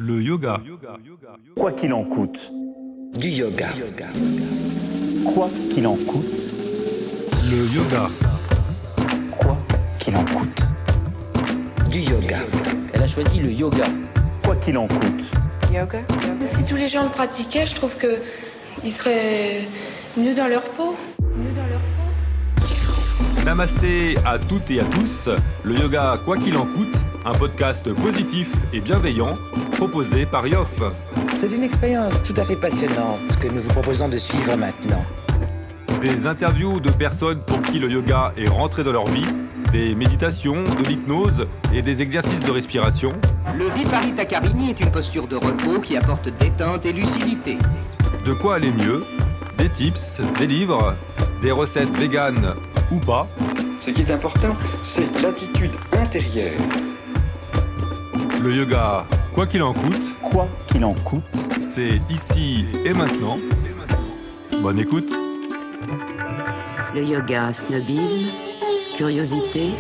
Le yoga. Quoi qu'il en coûte. Du yoga. Quoi qu'il en coûte. Le yoga. Quoi qu'il en coûte. Du yoga. Elle a choisi le yoga. Quoi qu'il en coûte. Yoga. Si tous les gens le pratiquaient, je trouve que ils seraient mieux dans leur peau. Namasté à toutes et à tous. Le yoga, quoi qu'il en coûte, un podcast positif et bienveillant proposé par Yoff. C'est une expérience tout à fait passionnante que nous vous proposons de suivre maintenant. Des interviews de personnes pour qui le yoga est rentré dans leur vie, des méditations, de l'hypnose et des exercices de respiration. Le Viparita Karini est une posture de repos qui apporte détente et lucidité. De quoi aller mieux, des tips, des livres, des recettes véganes ou pas. Ce qui est important, c'est l'attitude intérieure. Le yoga, quoi qu'il en coûte, Quoi qu'il en coûte. c'est ici et maintenant. Bonne écoute. Le yoga, snobisme, curiosité.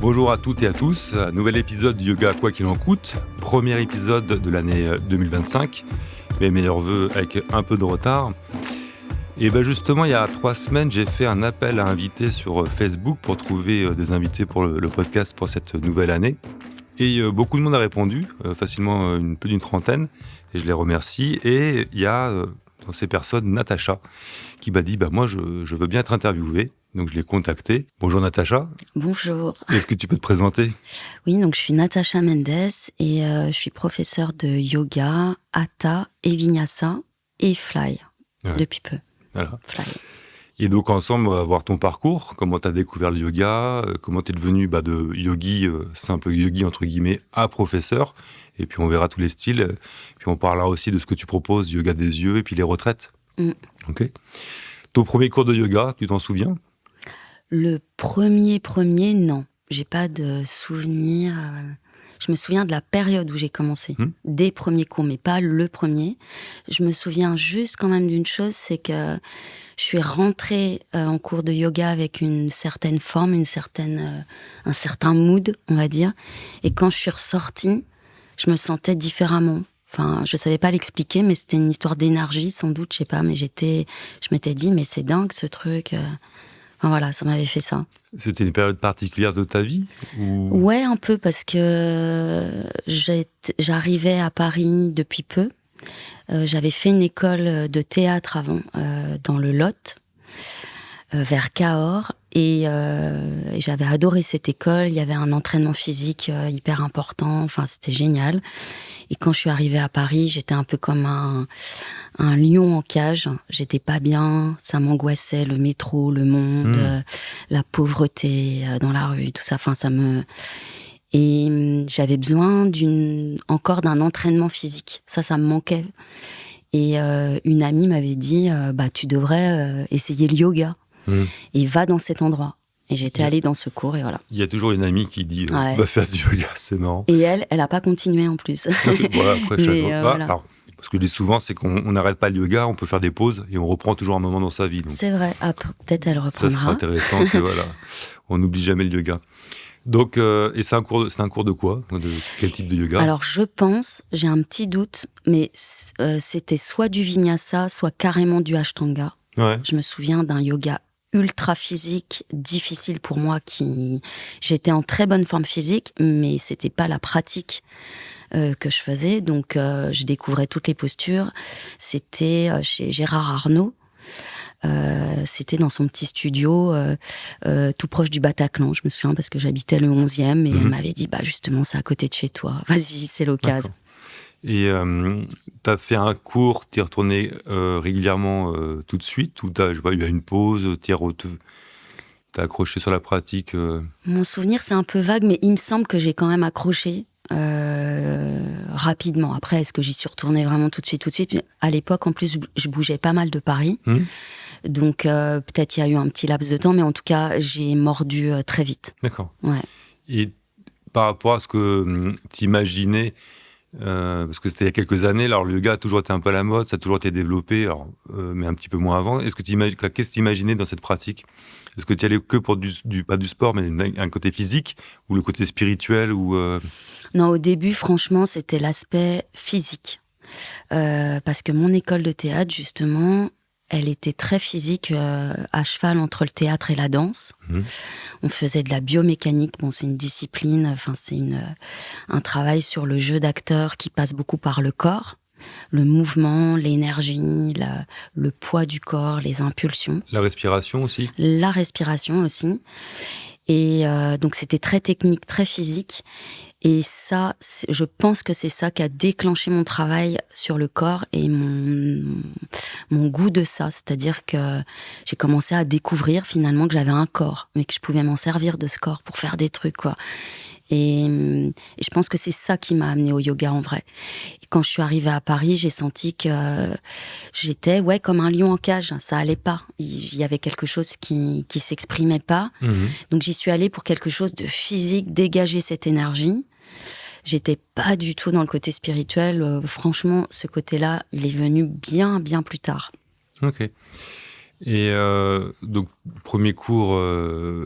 Bonjour à toutes et à tous, nouvel épisode du yoga quoi qu'il en coûte, premier épisode de l'année 2025, mes meilleurs vœux avec un peu de retard. Et bien justement, il y a 3 semaines, j'ai fait un appel à invités sur Facebook pour trouver des invités pour le podcast pour cette nouvelle année. Et beaucoup de monde a répondu, facilement plus d'une trentaine, et je les remercie. Et il y a dans ces personnes Natacha qui m'a dit moi je veux bien être interviewée. Donc je l'ai contactée. Bonjour Natacha. Bonjour. Est-ce que tu peux te présenter ? Oui, donc je suis Natacha Mendes et je suis professeure de yoga, hatha et vinyasa et fly depuis peu. Voilà. Fly. Et donc ensemble, on va voir ton parcours, comment tu as découvert le yoga, comment tu es devenu de yogi, simple yogi entre guillemets, à professeur. Et puis on verra tous les styles. Puis on parlera aussi de ce que tu proposes, yoga des yeux et puis les retraites. Ok. Ton premier cours de yoga, tu t'en souviens ? Le premier, non. J'ai pas de souvenir. Je me souviens de la période où j'ai commencé, des premiers cours, mais pas le premier. Je me souviens juste quand même d'une chose, c'est que je suis rentrée en cours de yoga avec une certaine forme, un certain mood, on va dire. Et quand je suis ressortie, je me sentais différemment. Enfin, je savais pas l'expliquer, mais c'était une histoire d'énergie, sans doute, je sais pas. Mais je m'étais dit, mais c'est dingue ce truc. Enfin, voilà, ça m'avait fait ça. C'était une période particulière de ta vie ou... Ouais, un peu, parce que j'arrivais à Paris depuis peu. J'avais fait une école de théâtre avant, dans le Lot, vers Cahors. Et j'avais adoré cette école. Il y avait un entraînement physique hyper important. Enfin, c'était génial. Et quand je suis arrivée à Paris, j'étais un peu comme un lion en cage. J'étais pas bien, ça m'angoissait, le métro, le monde, la pauvreté dans la rue, tout ça. Enfin, Et j'avais besoin encore d'un entraînement physique. Ça me manquait. Et une amie m'avait dit, tu devrais essayer le yoga. Et va dans cet endroit. Et j'étais allée dans ce cours et voilà. Il y a toujours une amie qui dit va faire du yoga, c'est marrant. Et elle a pas continué en plus. Après, voilà. Alors, parce que je dis souvent, c'est qu'on n'arrête pas le yoga, on peut faire des pauses et on reprend toujours un moment dans sa vie. Donc, c'est vrai. Peut-être elle reprendra. Ça sera intéressant que on n'oublie jamais le yoga. Donc, et c'est un cours de quoi ? De quel type de yoga ? Alors, je pense, j'ai un petit doute, mais c'était soit du vinyasa, soit carrément du ashtanga. Ouais. Je me souviens d'un yoga ultra physique, difficile pour moi, j'étais en très bonne forme physique, mais c'était pas la pratique que je faisais, donc je découvrais toutes les postures. C'était chez Gérard Arnault, c'était dans son petit studio tout proche du Bataclan, je me souviens, parce que j'habitais le 11e, et elle m'avait dit, justement, c'est à côté de chez toi, vas-y, c'est l'occasion. Et tu as fait un cours, tu es retourné régulièrement tout de suite, ou il y a une pause, tu as accroché sur la pratique Mon souvenir, c'est un peu vague, mais il me semble que j'ai quand même accroché rapidement. Après, est-ce que j'y suis retournée vraiment tout de suite ? À l'époque, en plus, je bougeais pas mal de Paris. Donc, peut-être il y a eu un petit laps de temps, mais en tout cas, j'ai mordu très vite. D'accord. Ouais. Et par rapport à ce que tu imaginais Parce que c'était il y a quelques années. Alors, le yoga a toujours été un peu à la mode, ça a toujours été développé, mais un petit peu moins avant. Qu'est-ce que tu imaginais dans cette pratique ? Est-ce que tu y allais que pour pas du sport, mais un côté physique, ou le côté spirituel ou Non, au début, franchement, c'était l'aspect physique. Parce que mon école de théâtre, justement, elle était très physique, à cheval entre le théâtre et la danse. On faisait de la biomécanique. Bon, c'est une discipline, enfin, c'est un travail sur le jeu d'acteur qui passe beaucoup par le corps. Le mouvement, l'énergie, le poids du corps, les impulsions. La respiration aussi. La respiration aussi. Et donc, c'était très technique, très physique. Et ça, je pense que c'est ça qui a déclenché mon travail sur le corps et mon goût de ça. C'est-à-dire que j'ai commencé à découvrir finalement que j'avais un corps, mais que je pouvais m'en servir de ce corps pour faire des trucs, quoi. Et je pense que c'est ça qui m'a amenée au yoga en vrai. Et quand je suis arrivée à Paris, j'ai senti que j'étais comme un lion en cage. Ça allait pas. Il y avait quelque chose qui s'exprimait pas. Donc j'y suis allée pour quelque chose de physique, dégager cette énergie. J'étais pas du tout dans le côté spirituel. Franchement, ce côté-là, il est venu bien, bien plus tard. Ok. Et donc, premier cours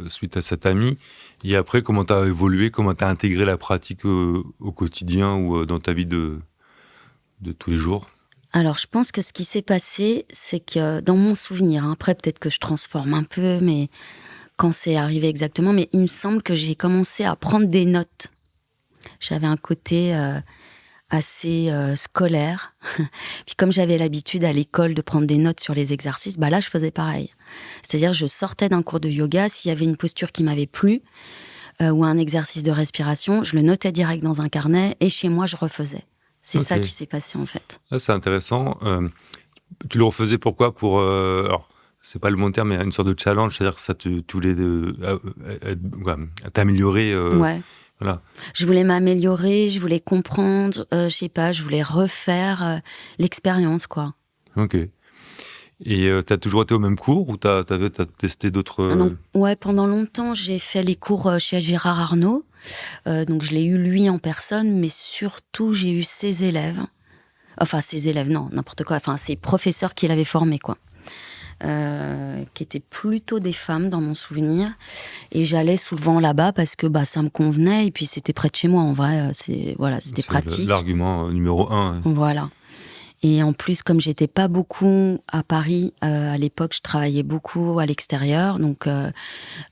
suite à cet ami. Et après, comment tu as évolué, comment tu as intégré la pratique au quotidien ou dans ta vie de tous les jours ? Alors, je pense que ce qui s'est passé, c'est que dans mon souvenir, après peut-être que je transforme un peu, mais quand c'est arrivé exactement, mais il me semble que j'ai commencé à prendre des notes. J'avais un côté assez scolaire. Puis comme j'avais l'habitude à l'école de prendre des notes sur les exercices, là, je faisais pareil. C'est-à-dire, je sortais d'un cours de yoga, s'il y avait une posture qui m'avait plu, ou un exercice de respiration, je le notais direct dans un carnet, et chez moi, je refaisais. C'est ça qui s'est passé, en fait. Là, c'est intéressant. Tu le refaisais pourquoi ? Alors, c'est pas le bon terme, mais une sorte de challenge, c'est-à-dire que ça tu voulais t'améliorer. Ouais. Voilà. Je voulais m'améliorer, je voulais comprendre, je sais pas, je voulais refaire l'expérience, quoi. Ok. Et t'as toujours été au même cours ou t'as testé d'autres... Ouais, pendant longtemps, j'ai fait les cours chez Gérard Arnault. Donc, je l'ai eu, lui, en personne, mais surtout, j'ai eu ses élèves. Enfin, ses élèves, non, n'importe quoi. Enfin, ses professeurs qui l'avaient formé, quoi. Qui étaient plutôt des femmes, dans mon souvenir. Et j'allais souvent là-bas parce que ça me convenait. Et puis, c'était près de chez moi, en vrai. C'était pratique. L'argument numéro 1. Hein. Voilà. Et en plus, comme j'étais pas beaucoup à Paris, à l'époque, je travaillais beaucoup à l'extérieur. Donc,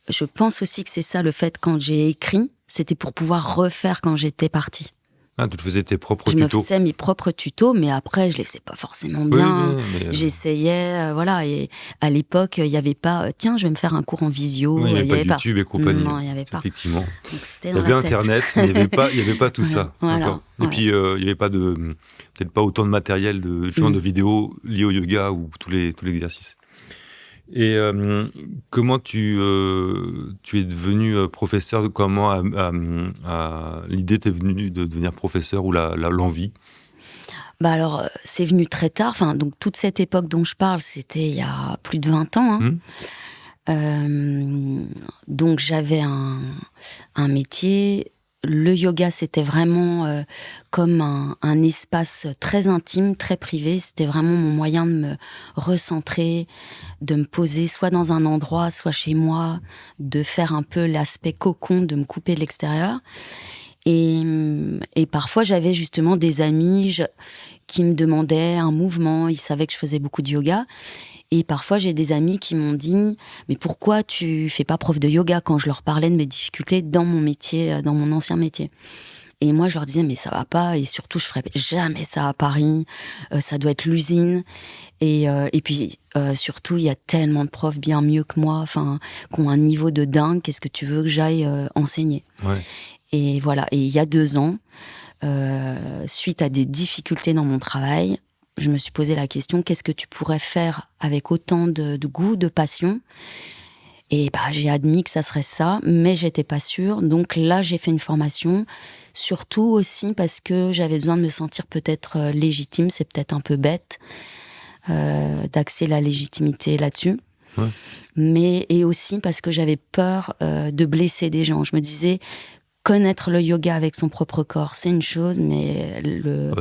je pense aussi que c'est ça le fait, quand j'ai écrit, c'était pour pouvoir refaire quand j'étais partie. Ah, tu te faisais tes propres tutos. Je me faisais mes propres tutos, mais après, je les faisais pas forcément bien. Oui, mais j'essayais, voilà. Et à l'époque, il y avait pas, tiens, je vais me faire un cours en visio. Oui, il n'y avait pas YouTube et compagnie. Non, il n'y avait pas. Effectivement. Donc, c'était il y avait Internet, mais il n'y avait pas tout ça. Voilà. Et puis, il n'y avait pas peut-être pas autant de matériel, de vidéos liées au yoga ou tous les exercices. Et comment tu es devenu professeur ? Comment l'idée t'est venue de devenir professeur ou l'envie ? Alors, c'est venu très tard. Enfin, donc, toute cette époque dont je parle, c'était il y a plus de 20 ans. Donc, j'avais un métier. Le yoga, c'était vraiment comme un espace très intime, très privé. C'était vraiment mon moyen de me recentrer, de me poser soit dans un endroit, soit chez moi, de faire un peu l'aspect cocon, de me couper de l'extérieur. Et parfois, j'avais justement des amis qui me demandaient un mouvement. Ils savaient que je faisais beaucoup de yoga. Et parfois, j'ai des amis qui m'ont dit « Mais pourquoi tu fais pas prof de yoga ?» quand je leur parlais de mes difficultés dans mon métier, dans mon ancien métier. Et moi, je leur disais « Mais ça va pas, et surtout, je ferai jamais ça à Paris. Ça doit être l'usine. » Et puis, surtout, il y a tellement de profs bien mieux que moi, qui ont un niveau de dingue. Qu'est-ce que tu veux que j'aille enseigner ? Ouais. Et voilà. Et il y a 2 ans, suite à des difficultés dans mon travail, je me suis posé la question, qu'est-ce que tu pourrais faire avec autant de goût, de passion ? Et j'ai admis que ça serait ça, mais j'étais pas sûre. Donc là, j'ai fait une formation, surtout aussi parce que j'avais besoin de me sentir peut-être légitime, c'est peut-être un peu bête, d'axer la légitimité là-dessus. Ouais. Et aussi parce que j'avais peur de blesser des gens. Je me disais, connaître le yoga avec son propre corps, c'est une chose, mais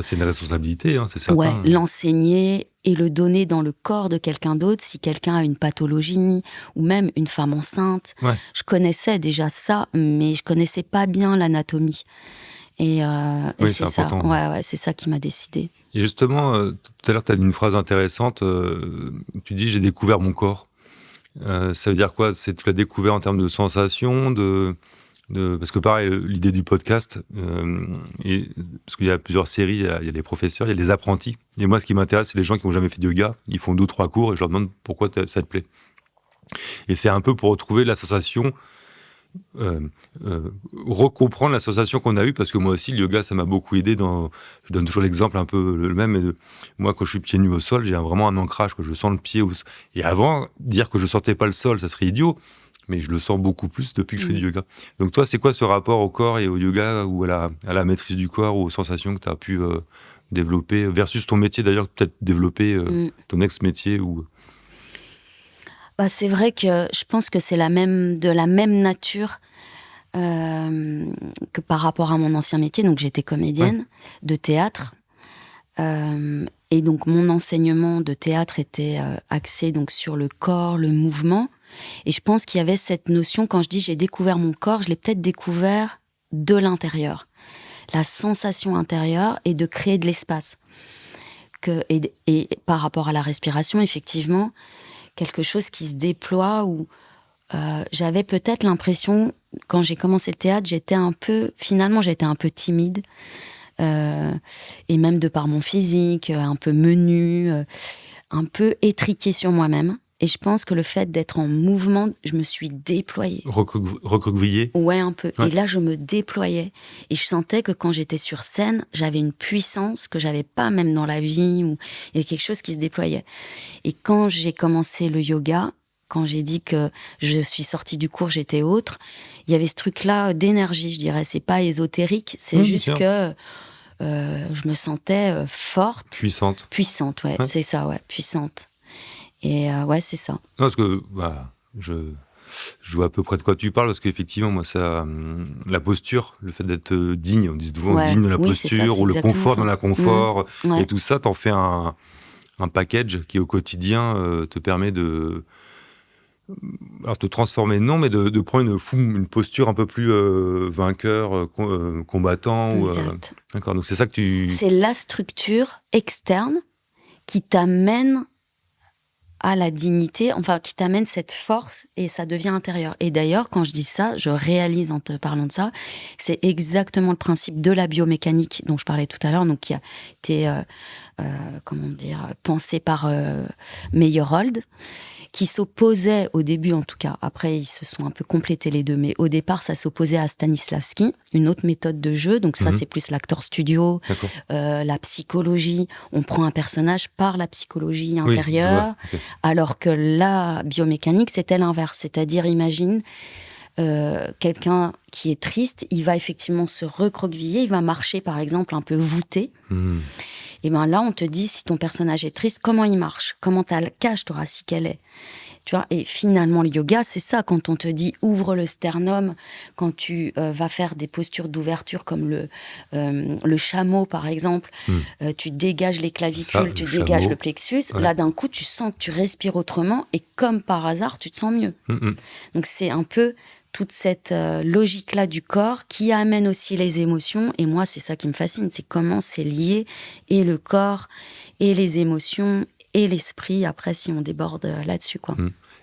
c'est une responsabilité, hein, c'est certain. Ouais, l'enseigner et le donner dans le corps de quelqu'un d'autre, si quelqu'un a une pathologie, ou même une femme enceinte. Ouais. Je connaissais déjà ça, mais je connaissais pas bien l'anatomie. Et c'est ça. Important. Ouais, c'est ça qui m'a décidé. Et justement, tout à l'heure, tu as dit une phrase intéressante. Tu dis, j'ai découvert mon corps. Ça veut dire quoi? Tu l'as découvert en termes de sensations, parce que pareil, l'idée du podcast, parce qu'il y a plusieurs séries, il y a les professeurs, il y a les apprentis. Et moi, ce qui m'intéresse, c'est les gens qui n'ont jamais fait de yoga. Ils font 2 ou 3 cours et je leur demande pourquoi ça te plaît. Et c'est un peu pour retrouver la sensation, recomprendre la sensation qu'on a eue, parce que moi aussi, le yoga, ça m'a beaucoup aidé. Je donne toujours l'exemple un peu le même. Mais moi, quand je suis pieds nus au sol, j'ai vraiment un ancrage, que je sens le pied. Et avant, dire que je sentais pas le sol, ça serait idiot. Mais je le sens beaucoup plus depuis que je fais du yoga. Donc toi, c'est quoi ce rapport au corps et au yoga, ou à la maîtrise du corps, ou aux sensations que tu as pu développer, versus ton métier d'ailleurs, peut-être développer ton ex-métier ou... C'est vrai que je pense que c'est de la même nature que par rapport à mon ancien métier. Donc j'étais comédienne de théâtre. Et donc mon enseignement de théâtre était axé donc sur le corps, le mouvement. Et je pense qu'il y avait cette notion, quand je dis j'ai découvert mon corps, je l'ai peut-être découvert de l'intérieur. La sensation intérieure et de créer de l'espace. Et par rapport à la respiration, effectivement, quelque chose qui se déploie, où j'avais peut-être l'impression, quand j'ai commencé le théâtre, j'étais un peu timide. Et même de par mon physique, un peu menu, un peu étriquée sur moi-même. Et je pense que le fait d'être en mouvement, je me suis déployée. Recroquevillée? Ouais, un peu. Ouais. Et là, je me déployais. Et je sentais que quand j'étais sur scène, j'avais une puissance que j'avais pas même dans la vie, où il y avait quelque chose qui se déployait. Et quand j'ai commencé le yoga, quand j'ai dit que je suis sortie du cours, j'étais autre, il y avait ce truc-là d'énergie, je dirais. C'est pas ésotérique, c'est juste que je me sentais forte. Puissante, ouais. C'est ça, ouais, puissante. Et c'est ça. Non, parce que je vois à peu près de quoi tu parles, parce qu'effectivement, moi, ça, la posture, le fait d'être digne, on dit souvent digne de la posture, ça, ou le confort dans la confort, et tout ça, t'en fais un package qui, au quotidien, te permet de te transformer, non, mais de prendre une posture un peu plus vainqueur, combattant. Exact. D'accord, donc c'est ça que tu... C'est la structure externe qui t'amène à la dignité, enfin, qui t'amène cette force, et ça devient intérieur. Et d'ailleurs, quand je dis ça, je réalise en te parlant de ça, c'est exactement le principe de la biomécanique dont je parlais tout à l'heure, donc qui a été, pensé par Meyerhold, qui s'opposait au début, en tout cas. Après, ils se sont un peu complétés les deux, mais au départ, ça s'opposait à Stanislavski, une autre méthode de jeu. Donc ça, c'est plus l'acteur studio, la psychologie. On prend un personnage par la psychologie intérieure, alors que la biomécanique, c'était l'inverse. C'est-à-dire, imagine quelqu'un qui est triste, il va effectivement se recroqueviller, il va marcher, par exemple, un peu voûté. Et bien là, on te dit, si ton personnage est triste, comment il marche? Comment ta cage thoracique elle est? Tu vois, et finalement, le yoga, c'est ça. Quand on te dit ouvre le sternum, quand tu vas faire des postures d'ouverture comme le chameau, par exemple, tu dégages les clavicules, tu dégages le plexus. Ouais. Là, d'un coup, tu sens que tu respires autrement et comme par hasard, tu te sens mieux. Donc, c'est un peu toute cette logique-là du corps qui amène aussi les émotions. Et moi, c'est ça qui me fascine, c'est comment c'est lié, et le corps, et les émotions, et l'esprit, après, si on déborde là-dessus, quoi.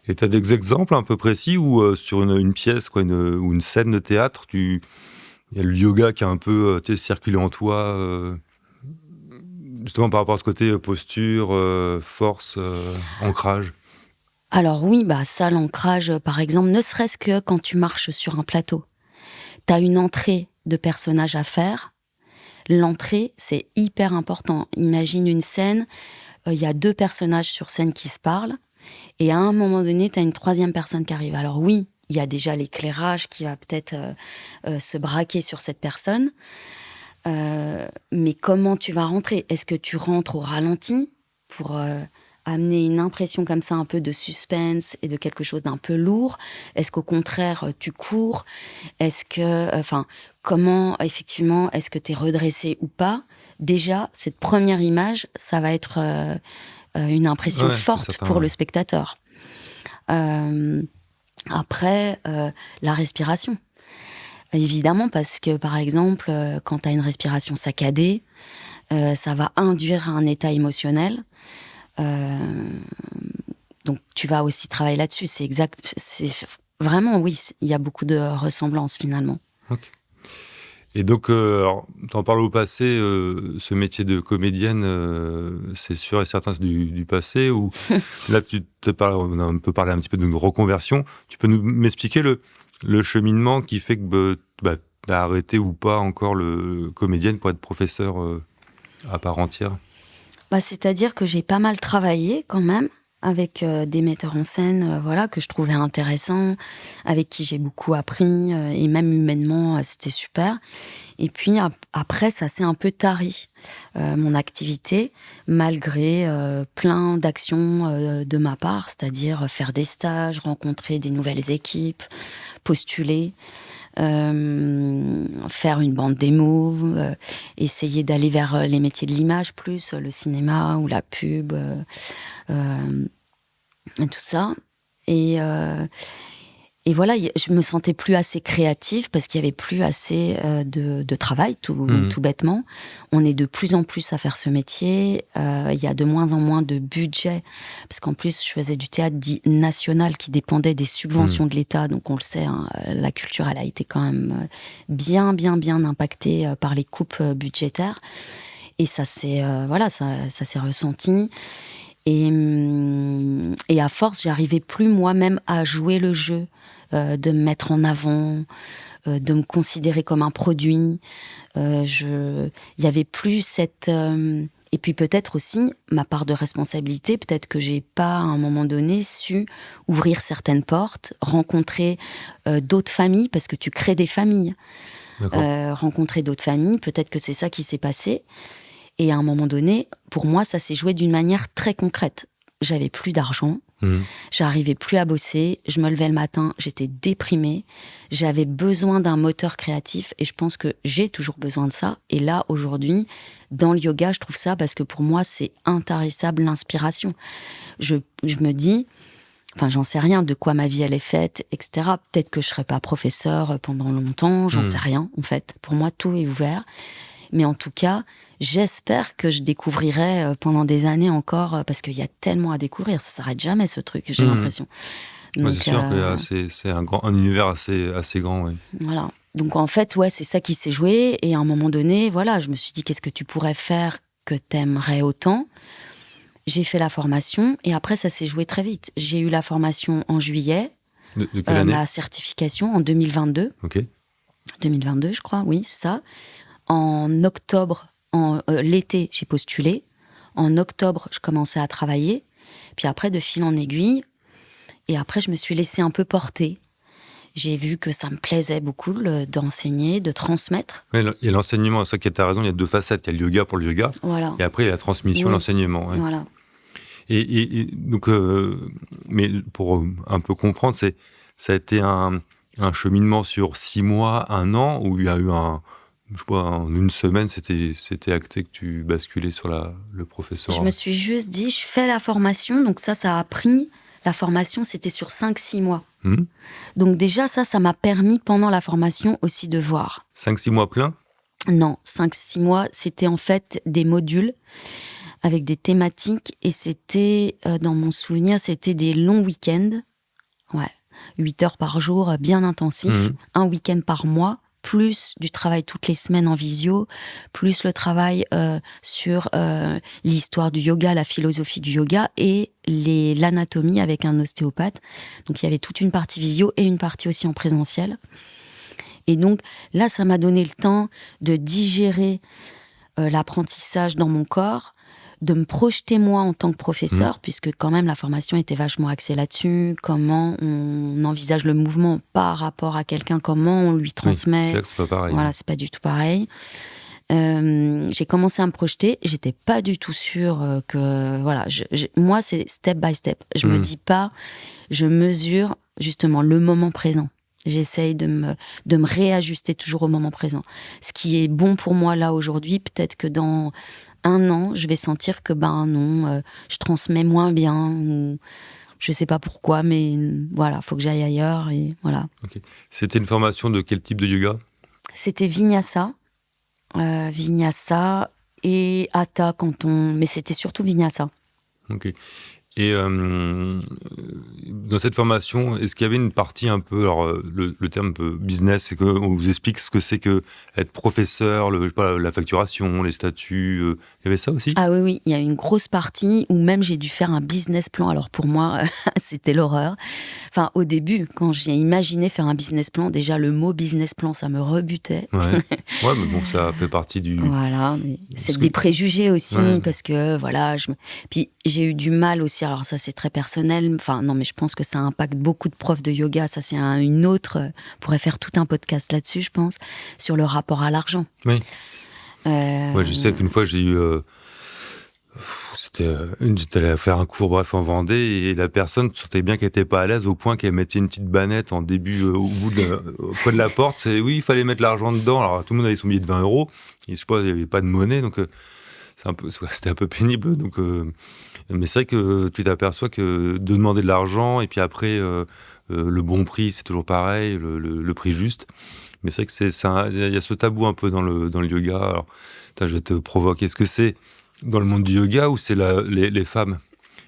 Et tu as des exemples un peu précis où sur une pièce, ou une scène de théâtre, il y a le yoga qui a un peu circulé en toi, justement par rapport à ce côté posture, force, ancrage? Alors oui, ça, l'ancrage, par exemple, ne serait-ce que quand tu marches sur un plateau. Tu as une entrée de personnage à faire. L'entrée, c'est hyper important. Imagine une scène, il y a 2 personnages sur scène qui se parlent, et à un moment donné, tu as une 3e personne qui arrive. Alors oui, il y a déjà l'éclairage qui va peut-être se braquer sur cette personne, mais comment tu vas rentrer? Est-ce que tu rentres au ralenti pour amener une impression comme ça, un peu de suspense et de quelque chose d'un peu lourd? Est-ce qu'au contraire, tu cours? Est-ce que, comment, effectivement, est-ce que tu es redressé ou pas? Déjà, cette première image, ça va être une impression forte pour le spectateur. Après, la respiration. Évidemment, parce que, par exemple, quand tu as une respiration saccadée, ça va induire un état émotionnel. Donc, tu vas aussi travailler là-dessus. C'est exact. C'est vraiment, oui, il y a beaucoup de ressemblances, finalement. Ok. Et donc, tu en parles au passé, ce métier de comédienne, c'est sûr et certain, c'est du passé, ou là, on a un peu parlé un petit peu d'une reconversion. Tu peux m'expliquer le cheminement qui fait que tu as arrêté ou pas encore le comédienne pour être professeur à part entière? C'est-à-dire que j'ai pas mal travaillé quand même avec des metteurs en scène que je trouvais intéressants, avec qui j'ai beaucoup appris, et même humainement, c'était super. Et puis après, ça s'est un peu tari, mon activité, malgré plein d'actions de ma part, c'est-à-dire faire des stages, rencontrer des nouvelles équipes, postuler, faire une bande démo, essayer d'aller vers les métiers de l'image plus, le cinéma ou la pub, tout ça. Et voilà, je me sentais plus assez créative parce qu'il y avait plus assez de travail, tout bêtement. On est de plus en plus à faire ce métier. Il y a de moins en moins de budget parce qu'en plus, je faisais du théâtre dit national qui dépendait des subventions de l'État. Donc, on le sait, hein, la culture, elle a été quand même bien impactée par les coupes budgétaires. Et ça s'est ressenti. Et à force, j'arrivais plus moi-même à jouer le jeu, de me mettre en avant, de me considérer comme un produit. Il y avait plus cette... Et puis peut-être aussi ma part de responsabilité, peut-être que j'ai pas à un moment donné su ouvrir certaines portes, rencontrer d'autres familles, parce que tu crées des familles. Rencontrer d'autres familles, peut-être que c'est ça qui s'est passé. Et à un moment donné, pour moi, ça s'est joué d'une manière très concrète. J'avais plus d'argent, j'arrivais plus à bosser, je me levais le matin, j'étais déprimée, j'avais besoin d'un moteur créatif et je pense que j'ai toujours besoin de ça. Et là, aujourd'hui, dans le yoga, je trouve ça parce que pour moi, c'est intarissable l'inspiration. Je me dis, j'en sais rien de quoi ma vie elle est faite, etc. Peut-être que je serai pas professeur pendant longtemps, j'en sais rien en fait. Pour moi, tout est ouvert. Mais en tout cas, j'espère que je découvrirai pendant des années encore, parce qu'il y a tellement à découvrir, ça s'arrête jamais ce truc, j'ai l'impression. Donc, c'est sûr que c'est un univers assez grand. Ouais. Voilà. Donc en fait, c'est ça qui s'est joué. Et à un moment donné, je me suis dit, qu'est-ce que tu pourrais faire que t'aimerais autant? J'ai fait la formation et après, ça s'est joué très vite. J'ai eu la formation en juillet. De quelle année? Ma certification en 2022. Ok. 2022, je crois, oui, c'est ça. En octobre, l'été, j'ai postulé. En octobre, je commençais à travailler. Puis après, de fil en aiguille. Et après, je me suis laissée un peu porter. J'ai vu que ça me plaisait beaucoup d'enseigner, de transmettre. Oui, il y a l'enseignement, ça qui est ta raison, il y a deux facettes. Il y a le yoga pour le yoga. Voilà. Et après, il y a la transmission, l'enseignement. Ouais. Voilà. Et donc, mais pour un peu comprendre, ça a été un cheminement sur 6 mois, 1 an, où il y a eu en une semaine, c'était acté que tu basculais sur le professorat. Je me suis juste dit, je fais la formation, donc ça a pris... La formation, c'était sur 5-6 mois. Donc déjà, ça m'a permis, pendant la formation, aussi de voir. 5-6 mois pleins? Non, 5-6 mois, c'était en fait des modules avec des thématiques. Et c'était, dans mon souvenir, c'était des longs week-ends. 8 heures par jour, bien intensifs. Un week-end par mois. Plus du travail toutes les semaines en visio, plus le travail sur l'histoire du yoga, la philosophie du yoga et l'anatomie avec un ostéopathe. Donc il y avait toute une partie visio et une partie aussi en présentiel. Et donc là, ça m'a donné le temps de digérer l'apprentissage dans mon corps, de me projeter moi en tant que professeur, puisque quand même la formation était vachement axée là-dessus, comment on envisage le mouvement par rapport à quelqu'un, comment on lui transmet. Oui, c'est pas pareil. Voilà, c'est pas du tout pareil. J'ai commencé à me projeter. J'étais pas du tout sûre que... Voilà, moi, c'est step by step. Je me dis pas... Je mesure justement le moment présent. J'essaye de me réajuster toujours au moment présent. Ce qui est bon pour moi là aujourd'hui, peut-être que dans 1 an, je vais sentir que je transmets moins bien, ou je sais pas pourquoi, mais voilà, faut que j'aille ailleurs et voilà. Okay. C'était une formation de quel type de yoga ? C'était Vinyasa et Hatha mais c'était surtout Vinyasa. Ok. Et dans cette formation, est-ce qu'il y avait une partie un peu, alors le terme un peu business, c'est qu'on vous explique ce que c'est que être professeur, la facturation, les statuts, il y avait ça aussi ? Ah oui, il y a une grosse partie où même j'ai dû faire un business plan. Alors pour moi, c'était l'horreur. Enfin, au début, quand j'ai imaginé faire un business plan, déjà le mot business plan, ça me rebutait. Ouais, mais bon, ça fait partie du... Voilà, mais c'est des préjugés aussi, parce que voilà, puis j'ai eu du mal aussi. Alors ça, c'est très personnel. Enfin, non, mais je pense que ça impacte beaucoup de profs de yoga. Ça, c'est une autre... On pourrait faire tout un podcast là-dessus, je pense, sur le rapport à l'argent. Oui. Moi, je sais qu'une fois, j'ai eu... j'étais allé faire un cours, en Vendée, et la personne sentait bien qu'elle n'était pas à l'aise au point qu'elle mettait une petite bannette en début, au coin de la porte. Et oui, il fallait mettre l'argent dedans. Alors, tout le monde avait son billet de 20 €. Et je sais pas, il n'y avait pas de monnaie, donc c'était un peu pénible. Donc... Mais c'est vrai que tu t'aperçois que de demander de l'argent et puis après le bon prix, c'est toujours pareil, le prix juste. Mais c'est vrai que il y a ce tabou un peu dans le yoga. Alors, je vais te provoquer. Est-ce que c'est dans le monde du yoga ou c'est les femmes ?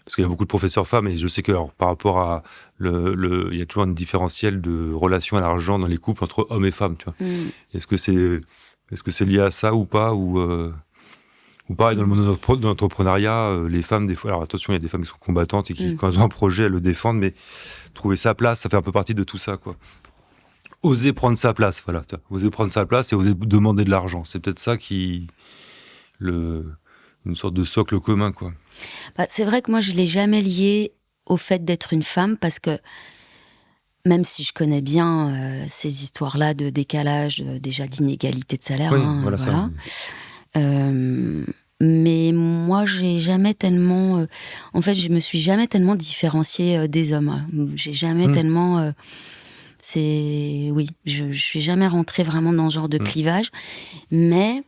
Parce qu'il y a beaucoup de professeurs femmes et je sais que par rapport à il y a toujours un différentiel de relation à l'argent dans les couples entre hommes et femmes. Tu vois. Est-ce que c'est lié à ça ou pas ou pareil, dans le monde de l'entrepreneuriat, les femmes, des fois... Alors attention, il y a des femmes qui sont combattantes et qui, quand elles ont un projet, elles le défendent, mais trouver sa place, ça fait un peu partie de tout ça, quoi. Oser prendre sa place, voilà. Oser prendre sa place et oser demander de l'argent. C'est peut-être ça une sorte de socle commun, quoi. C'est vrai que moi, je ne l'ai jamais lié au fait d'être une femme, parce que même si je connais bien ces histoires-là de décalage, déjà d'inégalité de salaire... Oui, voilà. Ça. Mais moi, j'ai jamais tellement... en fait, je me suis jamais tellement différenciée des hommes. J'ai jamais tellement... je suis jamais rentrée vraiment dans ce genre de clivage. Mais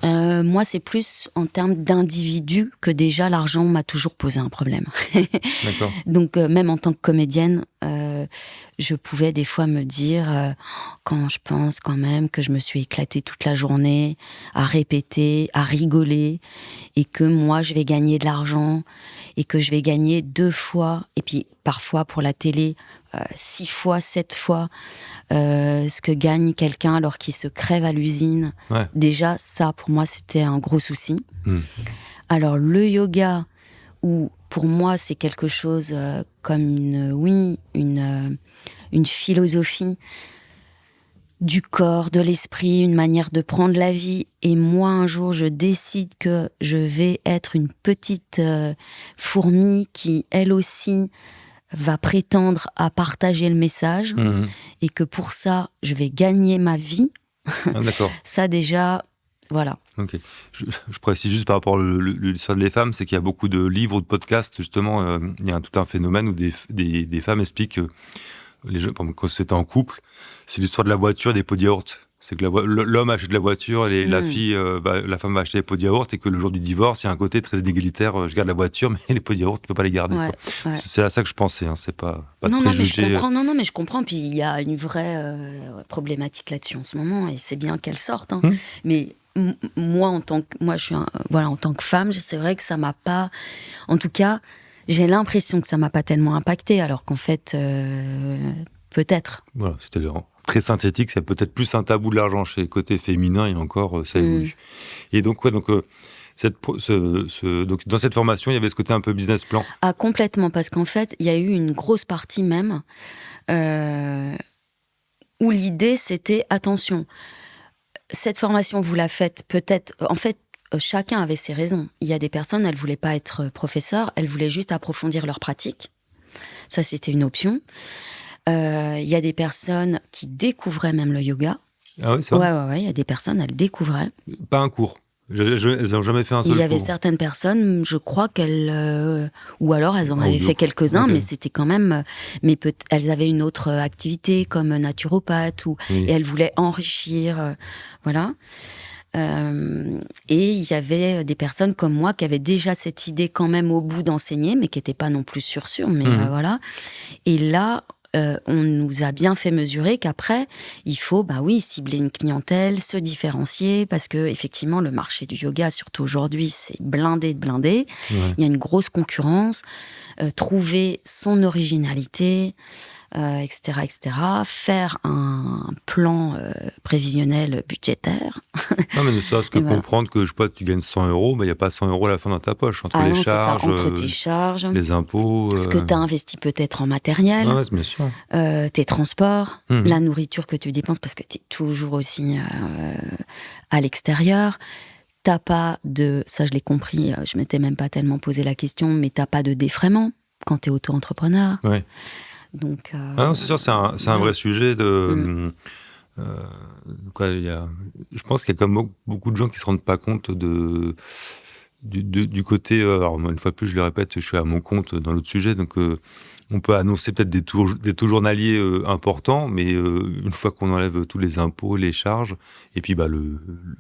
moi, c'est plus en termes d'individu que déjà l'argent m'a toujours posé un problème. D'accord. Donc, même en tant que comédienne, je pouvais des fois me dire, quand je pense quand même que je me suis éclatée toute la journée à répéter, à rigoler, et que moi, je vais gagner de l'argent, et que je vais gagner 2 fois, et puis parfois pour la télé, 6 fois, 7 fois ce que gagne quelqu'un alors qu'il se crève à l'usine. Ouais. Déjà, ça, pour moi, c'était un gros souci. Alors, le yoga, où pour moi, c'est quelque chose comme une philosophie du corps, de l'esprit, une manière de prendre la vie. Et moi, un jour, je décide que je vais être une petite fourmi qui, elle aussi, va prétendre à partager le message, et que pour ça, je vais gagner ma vie. Ah, d'accord. Ça, déjà, voilà. Ok. Je précise juste par rapport à l'histoire des femmes, c'est qu'il y a beaucoup de livres ou de podcasts, justement, il y a tout un phénomène où des femmes expliquent que quand c'était en couple, c'est l'histoire de la voiture et des pots de yaourt. C'est que l'homme achète la voiture et la femme va acheter les pots de yaourt, et que le jour du divorce, il y a un côté très inégalitaire. Je garde la voiture, mais les pots de yaourt, tu peux pas les garder. Ouais, quoi. Ouais. C'est à ça que je pensais. C'est pas non, de préjugés. Mais je comprends. Non, mais je comprends. Puis il y a une vraie problématique là-dessus en ce moment, et c'est bien qu'elle sorte. Mais moi, en tant que femme, c'est vrai que ça m'a pas. En tout cas, j'ai l'impression que ça m'a pas tellement impactée, alors qu'en fait, peut-être. Voilà, c'était très synthétique. C'est peut-être plus un tabou de l'argent chez les côtés féminins, et encore, ça évolue. Et donc, donc dans cette formation, il y avait ce côté un peu business plan. Ah, complètement, parce qu'en fait, il y a eu une grosse partie même où l'idée, c'était, attention, cette formation, vous la faites peut-être... En fait, chacun avait ses raisons. Il y a des personnes, elles ne voulaient pas être professeurs, elles voulaient juste approfondir leur pratique. Ça, c'était une option. Il y a des personnes qui découvraient même le yoga. Ah oui, c'est vrai. Ouais, il y a des personnes, elles découvraient. Pas un cours. Elles n'ont jamais fait un seul cours. Il y avait certaines personnes, je crois qu'elles... ou alors elles en avaient fait quelques-uns, mais c'était quand même... Mais elles avaient une autre activité comme naturopathe, et elles voulaient enrichir, voilà. Et il y avait des personnes comme moi qui avaient déjà cette idée quand même au bout d'enseigner, mais qui n'étaient pas non plus sûres, mais voilà. Et là... on nous a bien fait mesurer qu'après, il faut, cibler une clientèle, se différencier, parce que effectivement, le marché du yoga, surtout aujourd'hui, c'est blindé de blindé. Ouais. Il y a une grosse concurrence. Trouver son originalité, etc., etc. Faire un plan prévisionnel budgétaire. Non, mais ne serait-ce que comprendre que, je sais pas, tu gagnes 100 €, mais il n'y a pas 100 € à la fin dans ta poche. Entre les charges, c'est ça, entre tes charges, les impôts. Ce que tu as investi peut-être en matériel, bien sûr. Tes transports, la nourriture que tu dépenses, parce que tu es toujours aussi à l'extérieur. T'as pas de... Ça, je l'ai compris, je m'étais même pas tellement posé la question, mais t'as pas de défraiement quand tu es auto-entrepreneur. Ouais. Donc, non, c'est sûr, c'est un vrai sujet de... je pense qu'il y a comme beaucoup de gens qui ne se rendent pas compte du côté... alors, moi, une fois de plus, je le répète, je suis à mon compte dans l'autre sujet, donc on peut annoncer peut-être des taux journaliers importants, mais une fois qu'on enlève tous les impôts, les charges, et puis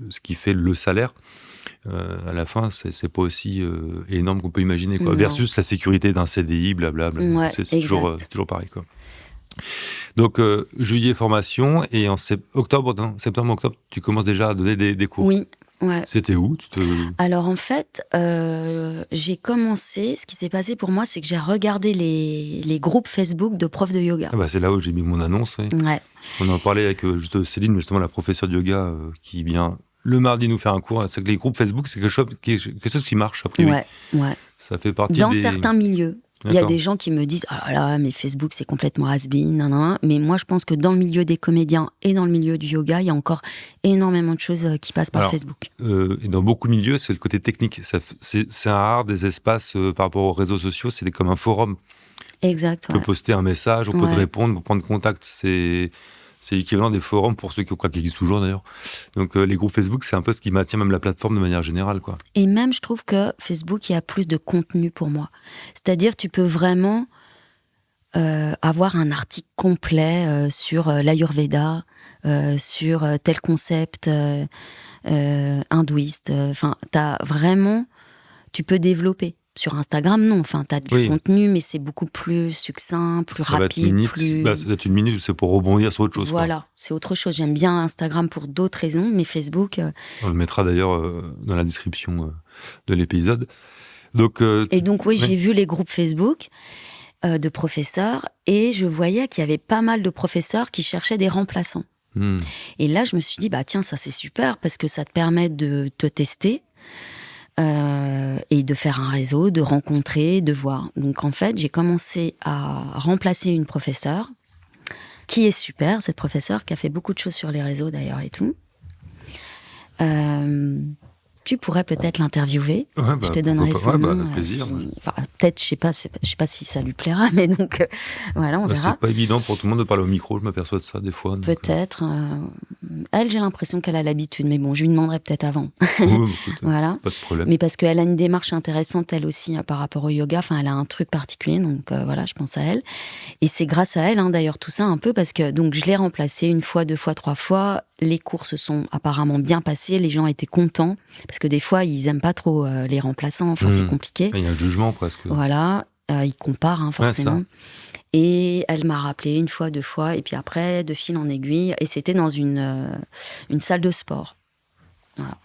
ce qui fait le salaire, à la fin, c'est pas aussi énorme qu'on peut imaginer, quoi. Versus la sécurité d'un CDI, blablabla. Ouais, c'est toujours pareil, quoi. Donc, juillet, formation, et en septembre-octobre, tu commences déjà à donner des cours. Oui. Ouais. C'était où Alors en fait, j'ai commencé, ce qui s'est passé pour moi, c'est que j'ai regardé les groupes Facebook de profs de yoga. C'est là où j'ai mis mon annonce. Oui. Ouais. On en parlait avec Céline, justement la professeure de yoga, qui vient le mardi nous faire un cours. C'est que les groupes Facebook, c'est quelque chose qui marche, a priori. Ouais. Ça fait partie dans certains milieux. Il y a des gens qui me disent « Ah là, mais Facebook, c'est complètement has-been, ». Mais moi, je pense que dans le milieu des comédiens et dans le milieu du yoga, il y a encore énormément de choses qui passent par Facebook. Et dans beaucoup de milieux, c'est le côté technique. C'est un rare des espaces par rapport aux réseaux sociaux. C'est comme un forum. Exact. On peut poster un message, on peut te répondre, prendre contact. C'est l'équivalent des forums pour ceux qui existent toujours d'ailleurs. Donc les groupes Facebook, c'est un peu ce qui maintient même la plateforme de manière générale, quoi. Et même, je trouve que Facebook, il y a plus de contenu pour moi. C'est-à-dire, tu peux vraiment avoir un article complet sur l'Ayurveda, sur tel concept hindouiste. Enfin, tu peux développer. Sur Instagram, non. Enfin, t'as du contenu, mais c'est beaucoup plus succinct, plus rapide. Ça doit être une minute, c'est pour rebondir sur autre chose. Voilà, quoi. C'est autre chose. J'aime bien Instagram pour d'autres raisons, mais Facebook... On le mettra d'ailleurs dans la description de l'épisode. Donc, j'ai vu les groupes Facebook de professeurs, et je voyais qu'il y avait pas mal de professeurs qui cherchaient des remplaçants. Et là, je me suis dit, tiens, ça c'est super, parce que ça te permet de te tester, et de faire un réseau, de rencontrer, de voir. Donc en fait, j'ai commencé à remplacer une professeure qui est super, cette professeure qui a fait beaucoup de choses sur les réseaux d'ailleurs et tout. Tu pourrais peut-être l'interviewer. Je te donnerai son nom. Avec plaisir. Peut-être, je sais pas si ça lui plaira, mais donc voilà, on verra. C'est pas évident pour tout le monde de parler au micro. Je m'aperçois de ça des fois. Peut-être. Elle, j'ai l'impression qu'elle a l'habitude, mais bon, je lui demanderai peut-être avant. Voilà. Pas de problème. Mais parce qu'elle a une démarche intéressante, elle aussi, par rapport au yoga. Enfin, elle a un truc particulier, donc voilà, je pense à elle. Et c'est grâce à elle, d'ailleurs, tout ça un peu, parce que donc je l'ai remplacée 1 fois, 2 fois, 3 fois. Les cours se sont apparemment bien passés, les gens étaient contents, parce que des fois, ils aiment pas trop les remplaçants, enfin, c'est compliqué. Il y a un jugement, presque. Voilà, ils comparent, forcément. Ouais, et elle m'a rappelé 1 fois, 2 fois, et puis après, de fil en aiguille, et c'était dans une salle de sport. Voilà.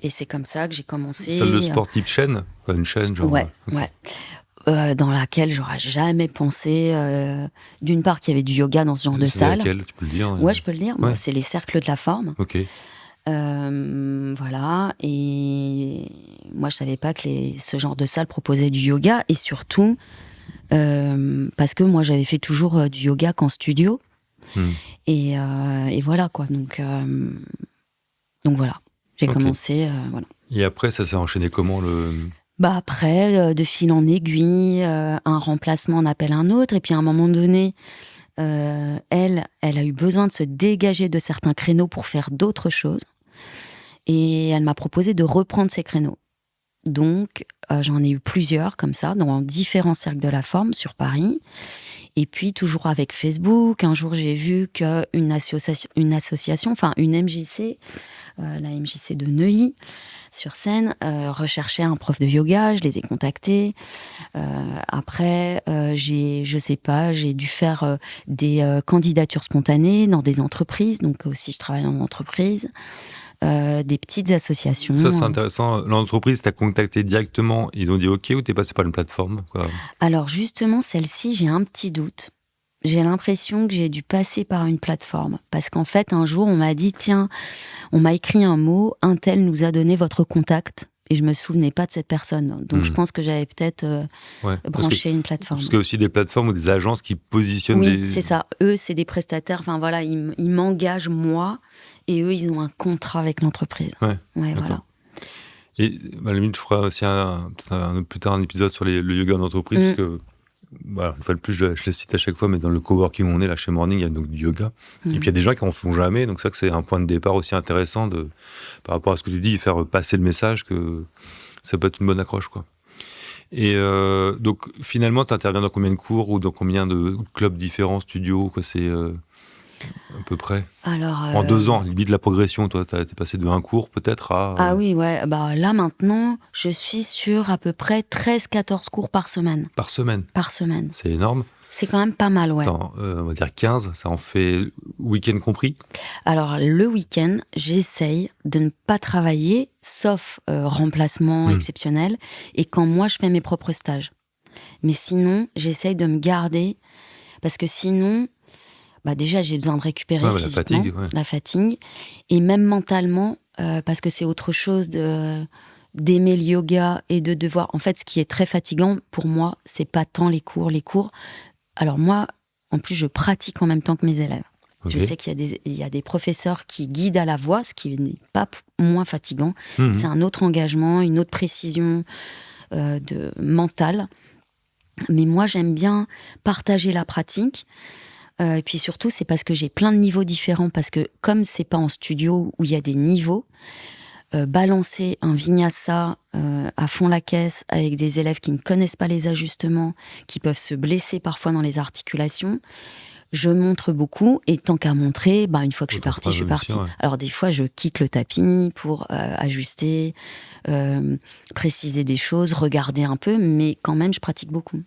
Et c'est comme ça que j'ai commencé. Salle de sport type chaîne, une chaîne, genre. Ouais. Dans laquelle j'aurais jamais pensé. D'une part, qu'il y avait du yoga dans ce genre de salle. Laquelle, tu peux le dire. Ouais, je peux le dire. Ouais. C'est les cercles de la forme. Ok. Voilà. Et moi, je savais pas que ce genre de salle proposait du yoga. Et surtout, parce que moi, j'avais fait toujours du yoga qu'en studio. Et voilà, quoi. Donc voilà. J'ai commencé. Voilà. Et après, ça s'est enchaîné comment après, de fil en aiguille, un remplacement en appelle un autre. Et puis, à un moment donné, elle elle a eu besoin de se dégager de certains créneaux pour faire d'autres choses. Et elle m'a proposé de reprendre ces créneaux. Donc, j'en ai eu plusieurs comme ça, dans différents cercles de la forme sur Paris. Et puis, toujours avec Facebook, un jour, j'ai vu qu'une association, enfin une MJC, la MJC de Neuilly, sur Seine, recherchait un prof de yoga. Je les ai contactés. Après, j'ai dû faire des candidatures spontanées dans des entreprises. Donc aussi, je travaille en entreprise. Des petites associations. Ça, c'est intéressant. L'entreprise t'a contacté directement, ils ont dit OK, ou t'es passé par une plateforme, quoi? Alors justement, celle-ci, j'ai un petit doute. J'ai l'impression que j'ai dû passer par une plateforme. Parce qu'en fait, un jour, on m'a dit, tiens, on m'a écrit un mot, un tel nous a donné votre contact. Et je me souvenais pas de cette personne. Donc je pense que j'avais peut-être branché une plateforme. Parce qu'il y a aussi des plateformes ou des agences qui positionnent Oui, c'est ça. Eux, c'est des prestataires. Enfin voilà, ils m'engagent moi, et eux, ils ont un contrat avec l'entreprise. Ouais, voilà. Et à la limite, je ferai aussi plus tard un épisode sur le yoga d'entreprise, parce que voilà, une fois de plus, je le cite à chaque fois, mais dans le coworking où on est, là, chez Morning, il y a donc du yoga. Et puis, il y a des gens qui en font jamais. Donc, ça, que c'est un point de départ aussi intéressant par rapport à ce que tu dis, faire passer le message que ça peut être une bonne accroche, quoi. Et donc, finalement, tu interviens dans combien de cours ou dans combien de clubs différents, studios, quoi, c'est à peu près? Alors, en 2 ans, limite la progression, toi, t'es passé de un cours peut-être à... Ah oui, ouais. Bah, là, maintenant, je suis sur à peu près 13-14 cours par semaine. Par semaine? Par semaine. C'est énorme. C'est quand même pas mal, ouais. Attends, on va dire 15, ça en fait week-end compris? Alors, le week-end, j'essaye de ne pas travailler, sauf remplacement exceptionnel, et quand moi, je fais mes propres stages. Mais sinon, j'essaye de me garder, parce que sinon... Bah déjà, j'ai besoin de récupérer physiquement, la fatigue, et même mentalement, parce que c'est autre chose d'aimer le yoga et de devoir... En fait, ce qui est très fatigant pour moi, c'est pas tant les cours. Alors moi, en plus, je pratique en même temps que mes élèves. Okay. Je sais qu'il y a des professeurs qui guident à la voix, ce qui n'est pas moins fatigant. C'est un autre engagement, une autre précision mentale. Mais moi, j'aime bien partager la pratique. Et puis surtout, c'est parce que j'ai plein de niveaux différents. Parce que comme c'est pas en studio où il y a des niveaux, balancer un vinyasa à fond la caisse avec des élèves qui ne connaissent pas les ajustements, qui peuvent se blesser parfois dans les articulations, je montre beaucoup. Et tant qu'à montrer, une fois que je suis partie, je suis partie. Ouais. Alors des fois, je quitte le tapis pour ajuster, préciser des choses, regarder un peu, mais quand même, je pratique beaucoup.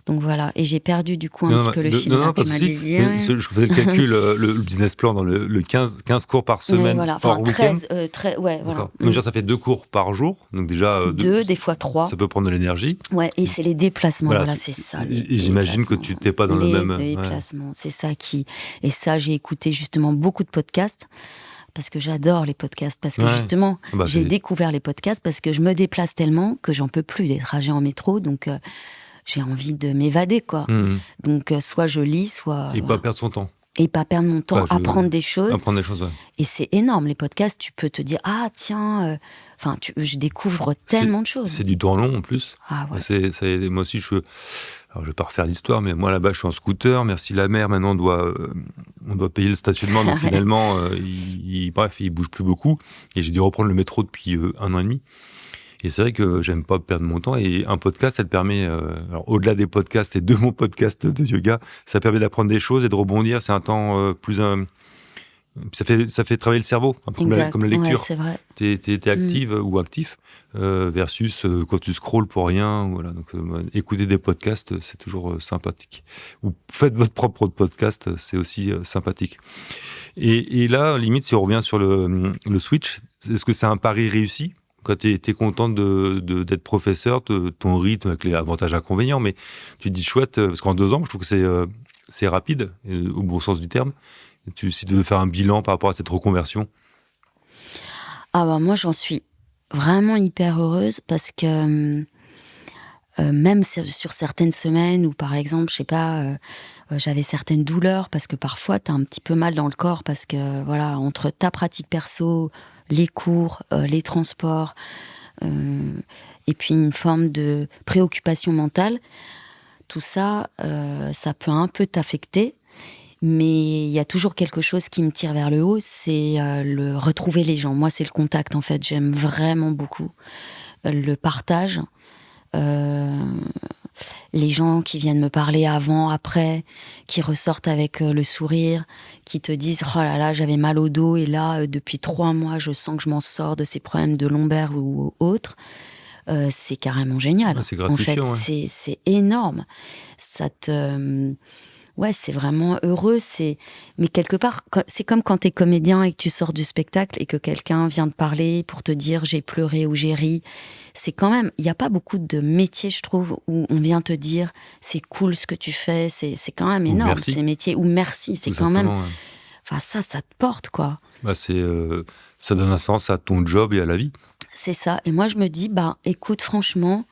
Donc voilà, et j'ai perdu du coup un petit peu le fil. Non, pas de souci. Je faisais le calcul, le business plan dans le 15 cours par semaine, voilà. par week-end. 13, ouais, voilà. Donc déjà, ça fait 2 cours par jour, donc déjà... 2, des fois 3. Ça peut prendre de l'énergie. Ouais, et c'est les déplacements, voilà c'est ça. Et j'imagine que tu n'es pas dans le même... Les déplacements, c'est ça qui... Et ça, j'ai écouté justement beaucoup de podcasts, parce que j'adore les podcasts, parce que justement, j'ai découvert les podcasts, parce que je me déplace tellement que j'en peux plus des trajets en métro, donc... j'ai envie de m'évader, quoi. Donc, soit je lis, soit... Et pas perdre son temps. Et pas perdre mon temps, apprendre des choses. Apprendre des choses, ouais. Et c'est énorme, les podcasts, tu peux te dire, ah, tiens... je découvre tellement de choses. C'est du temps long, en plus. Ah, ouais. Moi aussi, alors, je vais pas refaire l'histoire, mais moi, là-bas, je suis en scooter. Merci la mer, maintenant, on doit payer le stationnement. Donc, finalement, il bouge plus beaucoup. Et j'ai dû reprendre le métro depuis 1 an et demi. Et c'est vrai que j'aime pas perdre mon temps. Et un podcast, ça te permet, alors, au-delà des podcasts et de mon podcast de yoga, ça permet d'apprendre des choses et de rebondir. C'est un temps plus... ça fait travailler le cerveau, un peu comme la lecture. Ouais, c'est vrai. T'es active ou actif versus quand tu scrolles pour rien. Voilà. Donc, écouter des podcasts, c'est toujours sympathique. Ou faites votre propre podcast, c'est aussi sympathique. Et là, limite, si on revient sur le switch, est-ce que c'est un pari réussi ? Quand tu es contente d'être professeur, ton rythme avec les avantages et inconvénients, mais tu te dis chouette, parce qu'en 2 ans, je trouve que c'est rapide, au bon sens du terme. Si tu veux faire un bilan par rapport à cette reconversion. Moi, j'en suis vraiment hyper heureuse, parce que même sur certaines semaines où, par exemple, je sais pas, j'avais certaines douleurs, parce que parfois, tu as un petit peu mal dans le corps, parce que, voilà, entre ta pratique perso, les cours, les transports, et puis une forme de préoccupation mentale, tout ça, ça peut un peu t'affecter. Mais il y a toujours quelque chose qui me tire vers le haut, c'est le retrouver les gens. Moi, c'est le contact, en fait. J'aime vraiment beaucoup le partage. Les gens qui viennent me parler avant, après, qui ressortent avec le sourire, qui te disent « Oh là là, j'avais mal au dos et là, depuis 3 mois, je sens que je m'en sors de ces problèmes de lombaire ou autres. » C'est carrément génial. C'est gratifiant. En fait, c'est énorme. Ça te... Ouais, c'est vraiment heureux. Mais quelque part, c'est comme quand t'es comédien et que tu sors du spectacle et que quelqu'un vient te parler pour te dire j'ai pleuré ou j'ai ri. C'est quand même, il n'y a pas beaucoup de métiers, je trouve, où on vient te dire c'est cool ce que tu fais. C'est quand même énorme, merci. Ces métiers. Ou merci, c'est Tout quand même. simplement, ouais. Enfin, ça te porte, quoi. Ça donne un sens à ton job et à la vie. C'est ça. Et moi, je me dis, écoute, franchement,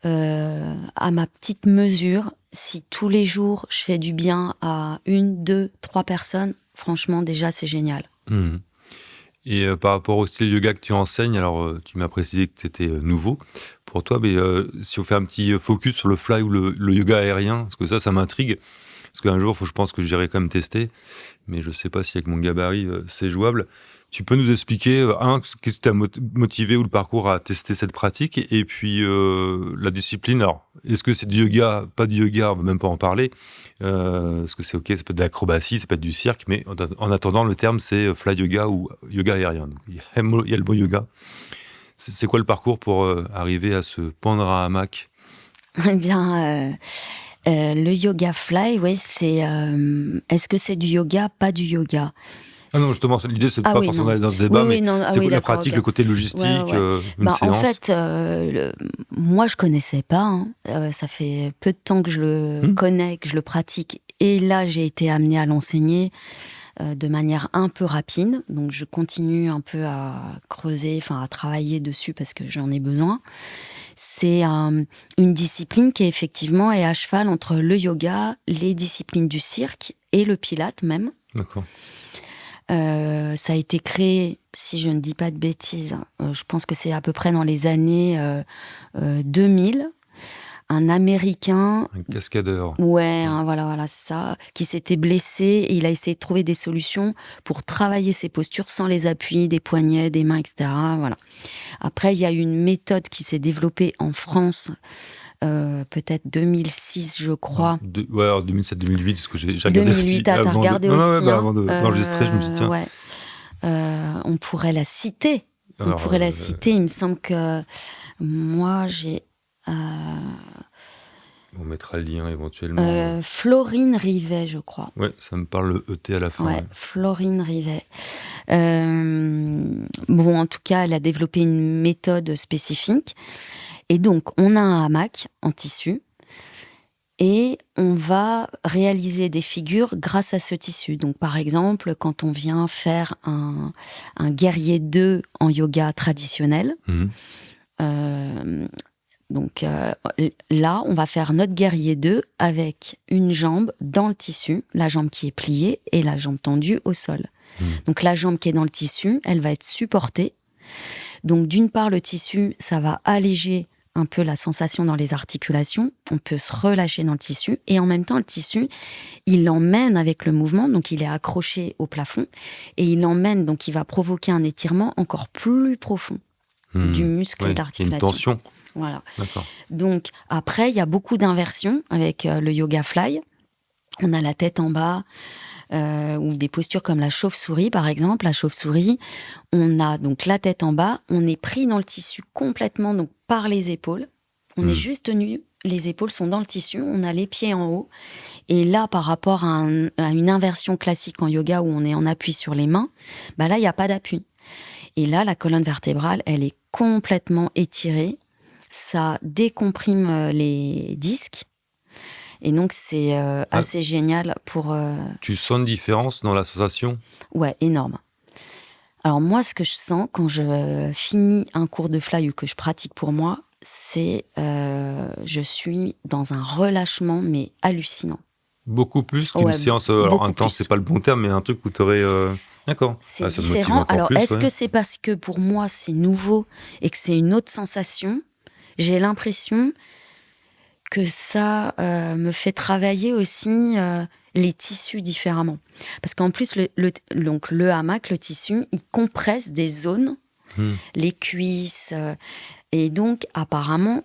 à ma petite mesure, si tous les jours je fais du bien à 1, 2, 3 personnes, franchement, déjà, c'est génial. Mmh. Et par rapport au style yoga que tu enseignes, alors tu m'as précisé que c'était nouveau pour toi, mais si on fait un petit focus sur le fly ou le yoga aérien, parce que ça m'intrigue, parce qu'un jour, je pense que j'irai quand même tester, mais je ne sais pas si avec mon gabarit, c'est jouable. Tu peux nous expliquer, qu'est-ce qui t'a motivé ou le parcours à tester cette pratique, et puis la discipline. Alors, est-ce que c'est du yoga, pas du yoga, on ne va même pas en parler, parce que c'est ok, ça peut être de l'acrobatie, ça peut être du cirque, mais en attendant, le terme c'est fly yoga ou yoga aérien. Donc, il y a le mot yoga. C'est quoi le parcours pour arriver à se pendre à un hamac? Eh bien, le yoga fly, oui, c'est... est-ce que c'est du yoga, pas du yoga? Ah non, justement, l'idée, c'est pas forcément d'aller dans ce débat, mais c'est quoi la pratique, le côté logistique, une séance? En fait, moi, je connaissais pas. Ça fait peu de temps que je le connais, que je le pratique. Et là, j'ai été amenée à l'enseigner de manière un peu rapide. Donc, je continue un peu à creuser, à travailler dessus parce que j'en ai besoin. C'est une discipline qui, effectivement, est à cheval entre le yoga, les disciplines du cirque et le pilate même. D'accord. Ça a été créé, si je ne dis pas de bêtises, je pense que c'est à peu près dans les années 2000. Un Américain... Un cascadeur. Ouais, voilà, ça, qui s'était blessé et il a essayé de trouver des solutions pour travailler ses postures sans les appuis des poignets, des mains, etc. Voilà. Après, il y a une méthode qui s'est développée en France, peut-être 2006, je crois. Ouais, 2007-2008, parce que j'ai regardé 2008, t'as regardé aussi. Avant d'enregistrer, je me suis dit, tiens. Ouais. On pourrait la citer. Il me semble que moi, j'ai... On mettra le lien éventuellement. Florine Rivet, je crois. Ouais, ça me parle le ET à la fin. Ouais. Florine Rivet. En tout cas, elle a développé une méthode spécifique. Et donc, on a un hamac en tissu et on va réaliser des figures grâce à ce tissu. Donc, par exemple, quand on vient faire un guerrier 2 en yoga traditionnel, là, on va faire notre guerrier 2 avec une jambe dans le tissu, la jambe qui est pliée et la jambe tendue au sol. Donc, la jambe qui est dans le tissu, elle va être supportée. Donc, d'une part, le tissu, ça va alléger un peu la sensation dans les articulations. On peut se relâcher dans le tissu. Et en même temps, le tissu, il l'emmène avec le mouvement. Donc, il est accroché au plafond. Et il l'emmène, donc il va provoquer un étirement encore plus profond du muscle et de l'articulation. Une tension. Voilà. D'accord. Donc, après, il y a beaucoup d'inversions avec le yoga fly. On a la tête en bas, ou des postures comme la chauve-souris, par exemple. La chauve-souris, on a donc la tête en bas, on est pris dans le tissu complètement donc par les épaules. On est juste tenu, les épaules sont dans le tissu, on a les pieds en haut. Et là, par rapport à une inversion classique en yoga où on est en appui sur les mains, là, il n'y a pas d'appui. Et là, la colonne vertébrale, elle est complètement étirée. Ça décomprime les disques. Et donc, c'est assez génial pour... Tu sens une différence dans la sensation? Ouais, énorme. Alors moi, ce que je sens quand je finis un cours de fly ou que je pratique pour moi, c'est je suis dans un relâchement, mais hallucinant. Beaucoup plus qu'une séance intense, c'est pas le bon terme, mais un truc où tu aurais... D'accord. C'est différent. Alors, est-ce que c'est parce que pour moi, c'est nouveau et que c'est une autre sensation? J'ai l'impression que ça me fait travailler aussi les tissus différemment. Parce qu'en plus, donc le hamac, le tissu, il compresse des zones, les cuisses. Et donc, apparemment,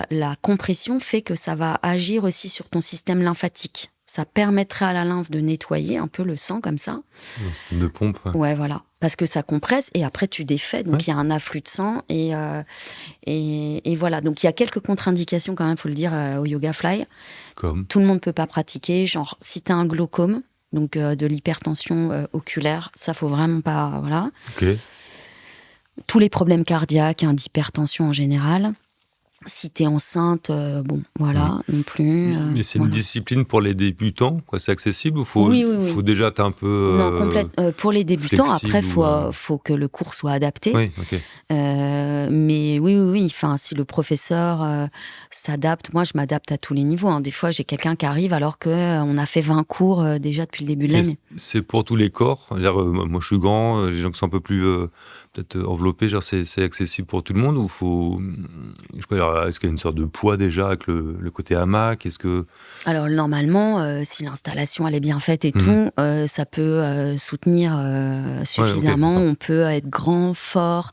la compression fait que ça va agir aussi sur ton système lymphatique. Ça permettrait à la lymphe de nettoyer un peu le sang comme ça. Un système de pompe. Ouais, voilà. Parce que ça compresse et après tu défais. Donc il y a un afflux de sang et voilà. Donc il y a quelques contre-indications quand même, il faut le dire, au Yoga Fly. Comme tout le monde ne peut pas pratiquer. Genre, si tu as un glaucome, donc de l'hypertension oculaire, ça faut vraiment pas. Voilà. Ok. Tous les problèmes cardiaques, d'hypertension en général. Si t'es enceinte, non plus. Mais c'est une discipline pour les débutants, quoi. C'est accessible ou faut déjà être un peu. Non, complète. Pour les débutants, après, faut que le cours soit adapté. Oui, ok. Mais oui. Enfin, si le professeur s'adapte, moi, je m'adapte à tous les niveaux. Des fois, j'ai quelqu'un qui arrive alors qu'on a fait 20 cours déjà depuis le début de l'année. C'est pour tous les corps. Moi, je suis grand. Les gens qui sont un peu plus peut-être enveloppés, c'est accessible pour tout le monde ou faut. Je sais pas. Est-ce qu'il y a une sorte de poids déjà avec le côté hamac? Alors normalement, si l'installation elle est bien faite et tout, ça peut soutenir suffisamment. On peut être grand, fort,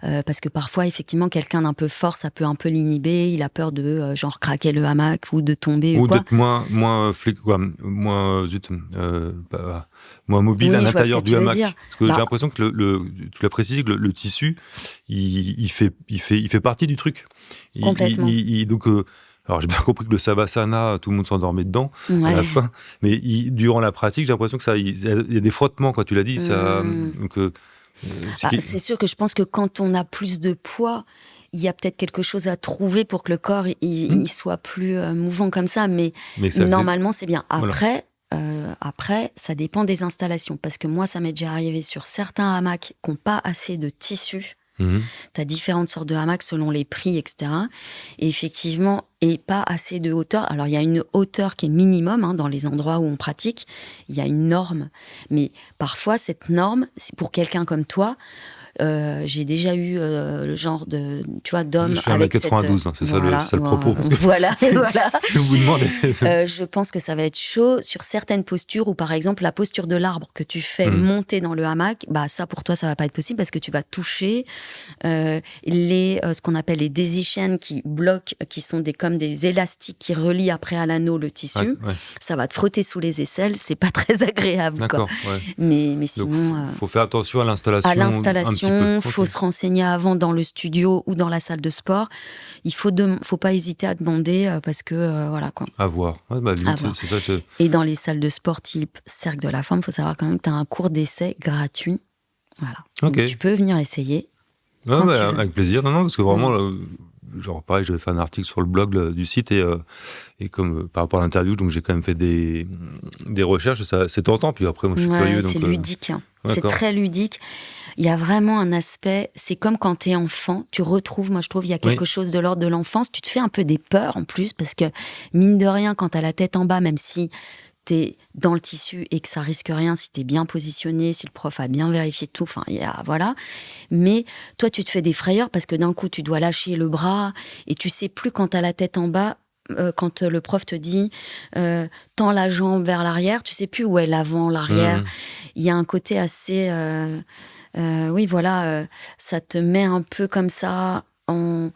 parce que parfois effectivement quelqu'un d'un peu fort, ça peut un peu l'inhiber. Il a peur de genre craquer le hamac ou de tomber ou quoi. D'être moins mobile à l'intérieur du hamac. Parce que j'ai l'impression que tu l'as précisé, que le tissu, il fait partie du truc. Complètement. Donc, alors j'ai bien compris que le savasana, tout le monde s'endormait dedans à la fin, mais durant la pratique, j'ai l'impression que il y a des frottements, quand tu l'as dit. C'est sûr que je pense que quand on a plus de poids, il y a peut-être quelque chose à trouver pour que le corps il soit plus mouvant comme ça, mais normalement c'est bien. Après, ça dépend des installations, parce que moi, ça m'est déjà arrivé sur certains hamacs qui n'ont pas assez de tissu. Tu as différentes sortes de hamacs selon les prix, etc. Et effectivement, et pas assez de hauteur. Alors, il y a une hauteur qui est minimum dans les endroits où on pratique. Il y a une norme. Mais parfois, cette norme, c'est pour quelqu'un comme toi, j'ai déjà eu le genre de, tu vois, d'homme avec 92, c'est ça le propos. Voilà. Si vous demandez. Je pense que ça va être chaud sur certaines postures où, par exemple, la posture de l'arbre que tu fais monter dans le hamac, ça pour toi ça va pas être possible parce que tu vas toucher ce qu'on appelle les daisy chains qui bloquent, qui sont comme des élastiques qui relient après à l'anneau le tissu. Ouais. Ça va te frotter sous les aisselles, c'est pas très agréable. D'accord. Quoi. Ouais. Mais sinon, faut faire attention à l'installation. Il faut se renseigner avant dans le studio ou dans la salle de sport. Il faut pas hésiter à demander parce que voilà quoi. À voir. C'est ça. Et dans les salles de sport type Cercle de la Forme, il faut savoir quand même que tu as un cours d'essai gratuit. Voilà. Okay. Donc tu peux venir essayer. Avec plaisir. Non, parce que vraiment, genre pareil, j'avais fait un article sur le blog du site et comme par rapport à l'interview, donc j'ai quand même fait des recherches. C'est tentant. Puis après, moi, je suis curieux. C'est ludique. C'est très ludique. Il y a vraiment un aspect, c'est comme quand t'es enfant, tu retrouves, moi je trouve, il y a quelque chose de l'ordre de l'enfance, tu te fais un peu des peurs en plus, parce que mine de rien, quand t'as la tête en bas, même si t'es dans le tissu et que ça risque rien, si t'es bien positionné, si le prof a bien vérifié tout, voilà. Mais toi, tu te fais des frayeurs parce que d'un coup, tu dois lâcher le bras et tu sais plus quand t'as la tête en bas, quand le prof te dit tends la jambe vers l'arrière, tu sais plus où est l'avant, l'arrière. Il y a un côté assez... ça te met un peu comme ça en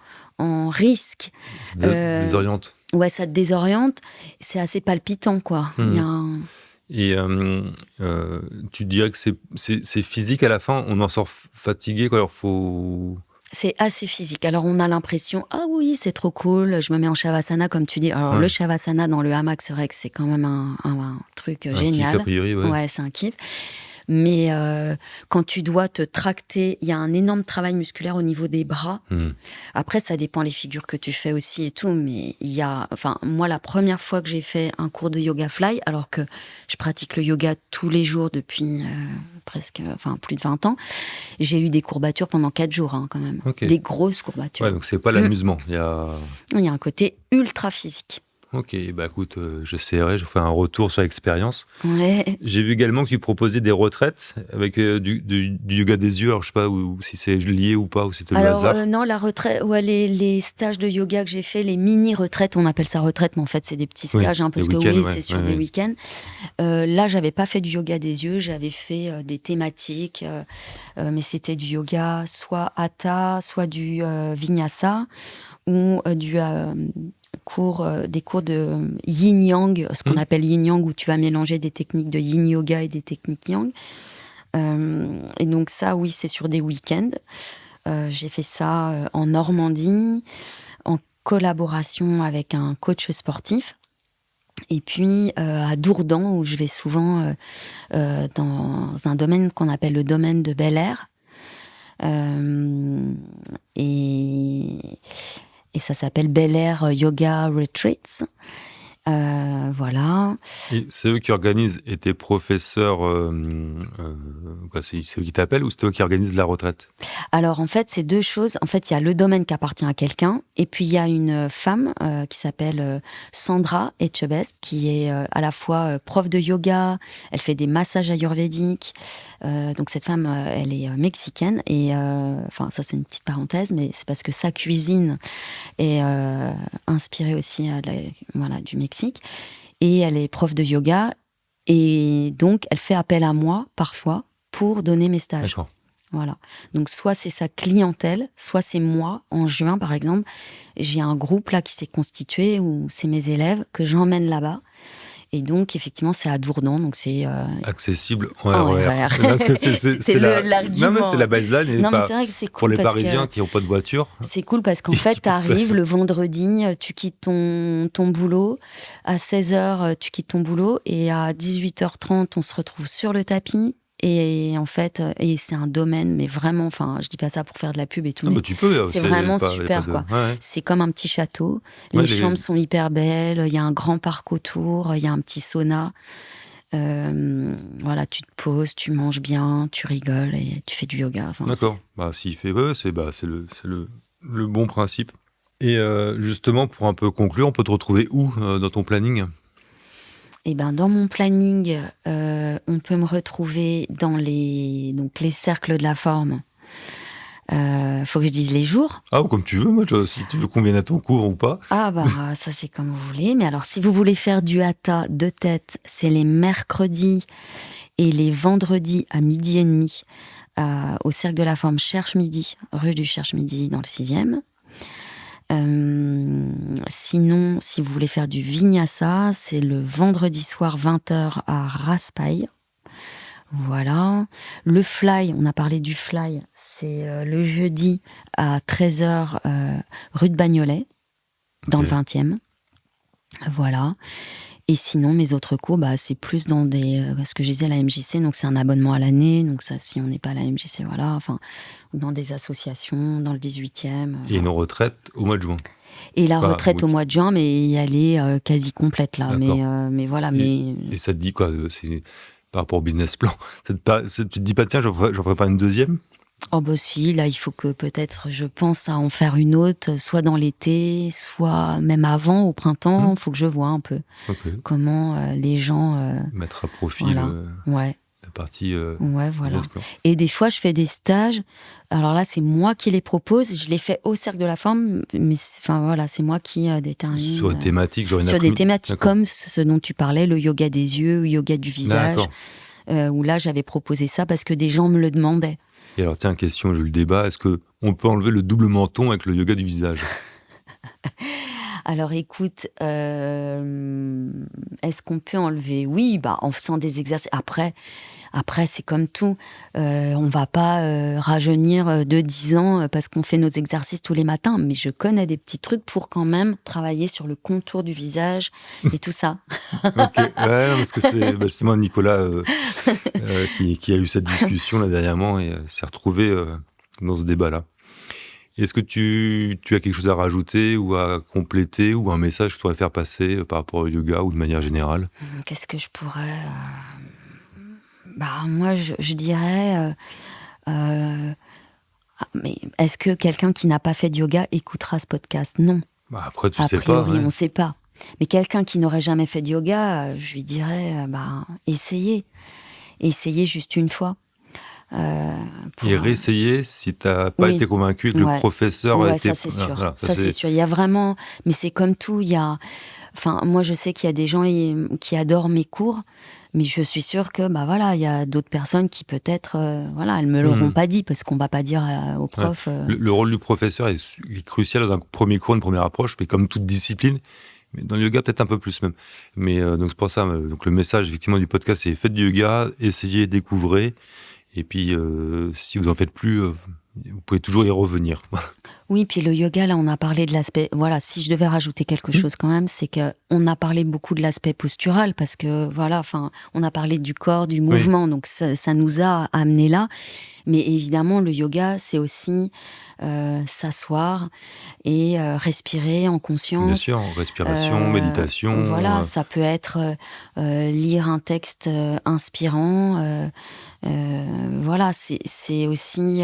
risque. Ça te désoriente. Ouais, ça te désoriente. C'est assez palpitant, quoi. Et tu dirais que c'est physique à la fin, on en sort fatigué, quoi. Alors faut... C'est assez physique. Alors, on a l'impression, ah oui, c'est trop cool, je me mets en Shavasana, comme tu dis. Alors, le Shavasana dans le hamac, c'est vrai que c'est quand même un truc génial. Kiff, a priori, ouais, c'est un kiff. Mais quand tu dois te tracter, il y a un énorme travail musculaire au niveau des bras. Après, ça dépend les figures que tu fais aussi et tout. Mais il y a... moi, la première fois que j'ai fait un cours de yoga fly, alors que je pratique le yoga tous les jours depuis plus de 20 ans, j'ai eu des courbatures pendant 4 jours, quand même. Okay. Des grosses courbatures. Ouais, donc c'est pas l'amusement. Il y a un côté ultra physique. Ok, bah écoute, j'essaierai, je ferai un retour sur l'expérience. Ouais. J'ai vu également que tu proposais des retraites avec du yoga des yeux. Alors je sais pas si c'est lié ou pas, ou c'était le hasard. Non, la retraite, ouais, les stages de yoga que j'ai fait, les mini-retraites, on appelle ça retraite, mais en fait c'est des petits stages, parce que oui, c'est sur des week-ends. Là, j'avais pas fait du yoga des yeux, j'avais fait des thématiques, mais c'était du yoga, soit hatha, soit du vinyasa, ou des cours de yin-yang, ce qu'on appelle yin-yang, où tu vas mélanger des techniques de yin-yoga et des techniques yang. Et donc ça, oui, c'est sur des week-ends. J'ai fait ça en Normandie, en collaboration avec un coach sportif. Et puis à Dourdan, où je vais souvent dans un domaine qu'on appelle le domaine de Bel Air. Et ça s'appelle Bel Air Yoga Retreats. Voilà. Et c'est eux qui organisent, et tes professeurs, c'est eux qui t'appellent ou c'est eux qui organisent la retraite? Alors en fait, c'est deux choses. En fait, il y a le domaine qui appartient à quelqu'un, et puis il y a une femme qui s'appelle Sandra Etchebest, qui est à la fois prof de yoga, elle fait des massages ayurvédiques. Donc cette femme, elle est mexicaine, et enfin ça c'est une petite parenthèse, mais c'est parce que sa cuisine est inspirée aussi du Mexique. Et elle est prof de yoga, et donc elle fait appel à moi parfois pour donner mes stages. D'accord. Voilà. Donc soit c'est sa clientèle, soit c'est moi. En juin par exemple, j'ai un groupe là qui s'est constitué où c'est mes élèves que j'emmène là-bas. Et donc, effectivement, c'est à Dourdan, donc c'est... accessible en RER. Parce que c'est l'argument. Non, mais c'est la baseline. Non, mais c'est vrai que c'est cool. Pour les Parisiens qui n'ont pas de voiture. C'est cool parce qu'en fait, tu arrives le vendredi, tu quittes ton boulot. À 16h, tu quittes ton boulot. Et à 18h30, on se retrouve sur le tapis. Et en fait, c'est un domaine, mais vraiment, enfin, je dis pas ça pour faire de la pub et tout. Non, mais tu peux. C'est vraiment super, quoi. Ouais. C'est comme un petit château. Les chambres sont hyper belles. Il y a un grand parc autour. Il y a un petit sauna. Voilà, tu te poses, tu manges bien, tu rigoles et tu fais du yoga. Enfin, d'accord. S'il fait, c'est le bon principe. Et justement, pour un peu conclure, on peut te retrouver où dans ton planning? Eh ben, dans mon planning, on peut me retrouver dans les cercles de la forme. Faut que je dise les jours. Ah, ou comme tu veux, moi, si tu veux qu'on vienne à ton cours ou pas. Ah, ça c'est comme vous voulez. Mais alors, si vous voulez faire du hatha de tête, c'est les mercredis et les vendredis à 12h30 au cercle de la forme Cherche-Midi, rue du Cherche-Midi dans le 6e. Sinon, si vous voulez faire du vinyasa, c'est le vendredi soir 20h à Raspail. Voilà. Le fly, on a parlé du fly, c'est le jeudi à 13h rue de Bagnolet, dans le 20e. Voilà. Et sinon, mes autres cours, c'est plus dans ce que je disais, la MJC, donc c'est un abonnement à l'année, donc ça, si on n'est pas à la MJC, voilà, enfin, dans des associations, dans le 18e. Et une retraite au mois de juin. Et la retraite au mois de juin, mais elle est quasi complète, là. Mais voilà, Et ça te dit quoi, par rapport au business plan? Tu te dis pas, tiens, j'en ferai pas une deuxième? Oh si, là il faut que peut-être je pense à en faire une autre, soit dans l'été, soit même avant, au printemps. Il faut que je vois un peu comment les gens... mettre à profit la partie... ouais, voilà. Et des fois je fais des stages, alors là c'est moi qui les propose, je les fais au cercle de la forme, mais c'est moi qui détermine... Sur des thématiques, des thématiques comme ce dont tu parlais, le yoga des yeux, le yoga du visage, où là j'avais proposé ça parce que des gens me le demandaient. Et alors, tiens, question, je le débat, est-ce qu'on peut enlever le double menton avec le yoga du visage? Alors écoute, est-ce qu'on peut enlever? Oui, en faisant des exercices. Après c'est comme tout. On va pas rajeunir de 10 ans parce qu'on fait nos exercices tous les matins. Mais je connais des petits trucs pour quand même travailler sur le contour du visage et tout ça. Ok, parce que c'est justement Nicolas qui a eu cette discussion là dernièrement et s'est retrouvé dans ce débat-là. Est-ce que tu as quelque chose à rajouter ou à compléter ou un message que tu pourrais faire passer par rapport au yoga ou de manière générale? Qu'est-ce que je pourrais... moi, je dirais... mais est-ce que quelqu'un qui n'a pas fait de yoga écoutera ce podcast? Non. Après, tu a sais priori, pas. on ne sait pas. Mais quelqu'un qui n'aurait jamais fait de yoga, je lui dirais, essayez. Essayez juste une fois. Et réessayer si t'as pas été convaincu que le professeur a été... ça c'est sûr. Voilà, ça c'est sûr. Il y a vraiment... Mais c'est comme tout, il y a... Enfin, moi je sais qu'il y a des gens qui adorent mes cours, mais je suis sûre que, il y a d'autres personnes qui peut-être, elles me l'auront pas dit, parce qu'on va pas dire au prof... Le rôle du professeur est crucial dans un premier cours, une première approche, mais comme toute discipline, mais dans le yoga peut-être un peu plus même. Mais donc c'est pour ça, donc le message effectivement du podcast, c'est faites du yoga, essayez, découvrez. Et puis, si vous en faites plus, vous pouvez toujours y revenir. Oui, puis le yoga, là, on a parlé de l'aspect... Voilà, si je devais rajouter quelque chose quand même, c'est qu'on a parlé beaucoup de l'aspect postural, parce que, on a parlé du corps, du mouvement, donc ça nous a amené là. Mais évidemment, le yoga, c'est aussi s'asseoir et respirer en conscience. Bien sûr, respiration, méditation. Voilà, ça peut être lire un texte inspirant. C'est aussi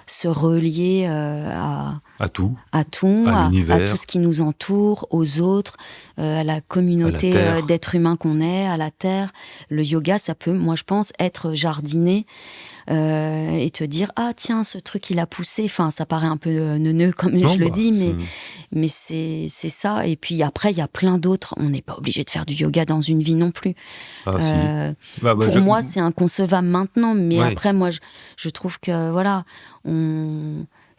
se relier à tout, à l'univers, à tout ce qui nous entoure, aux autres, à la communauté d'êtres humains qu'on est, à la terre. Le yoga, ça peut, moi je pense, être jardiner et te dire tiens, ce truc il a poussé. Enfin, ça paraît un peu neuneux comme je le dis, mais c'est ça. Et puis après, il y a plein d'autres. On n'est pas obligé de faire du yoga dans une vie non plus. Pour moi, c'est inconcevable maintenant, mais après, moi, je trouve que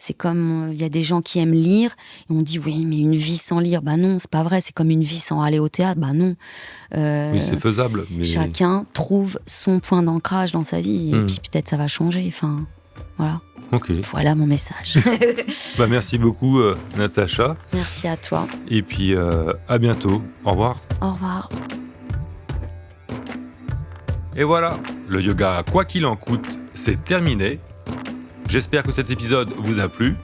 c'est comme, il y a des gens qui aiment lire, et on dit, oui, mais une vie sans lire, non, c'est pas vrai, c'est comme une vie sans aller au théâtre, non. Oui, c'est faisable. Mais... Chacun trouve son point d'ancrage dans sa vie, et puis peut-être ça va changer, enfin, voilà. Ok. Voilà mon message. Merci beaucoup, Natacha. Merci à toi. Et puis, à bientôt. Au revoir. Au revoir. Et voilà, le yoga, quoi qu'il en coûte, c'est terminé. J'espère que cet épisode vous a plu.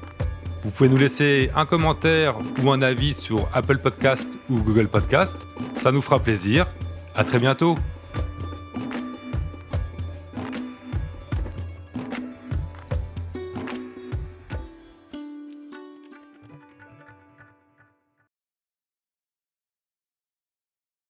Vous pouvez nous laisser un commentaire ou un avis sur Apple Podcast ou Google Podcast. Ça nous fera plaisir. À très bientôt.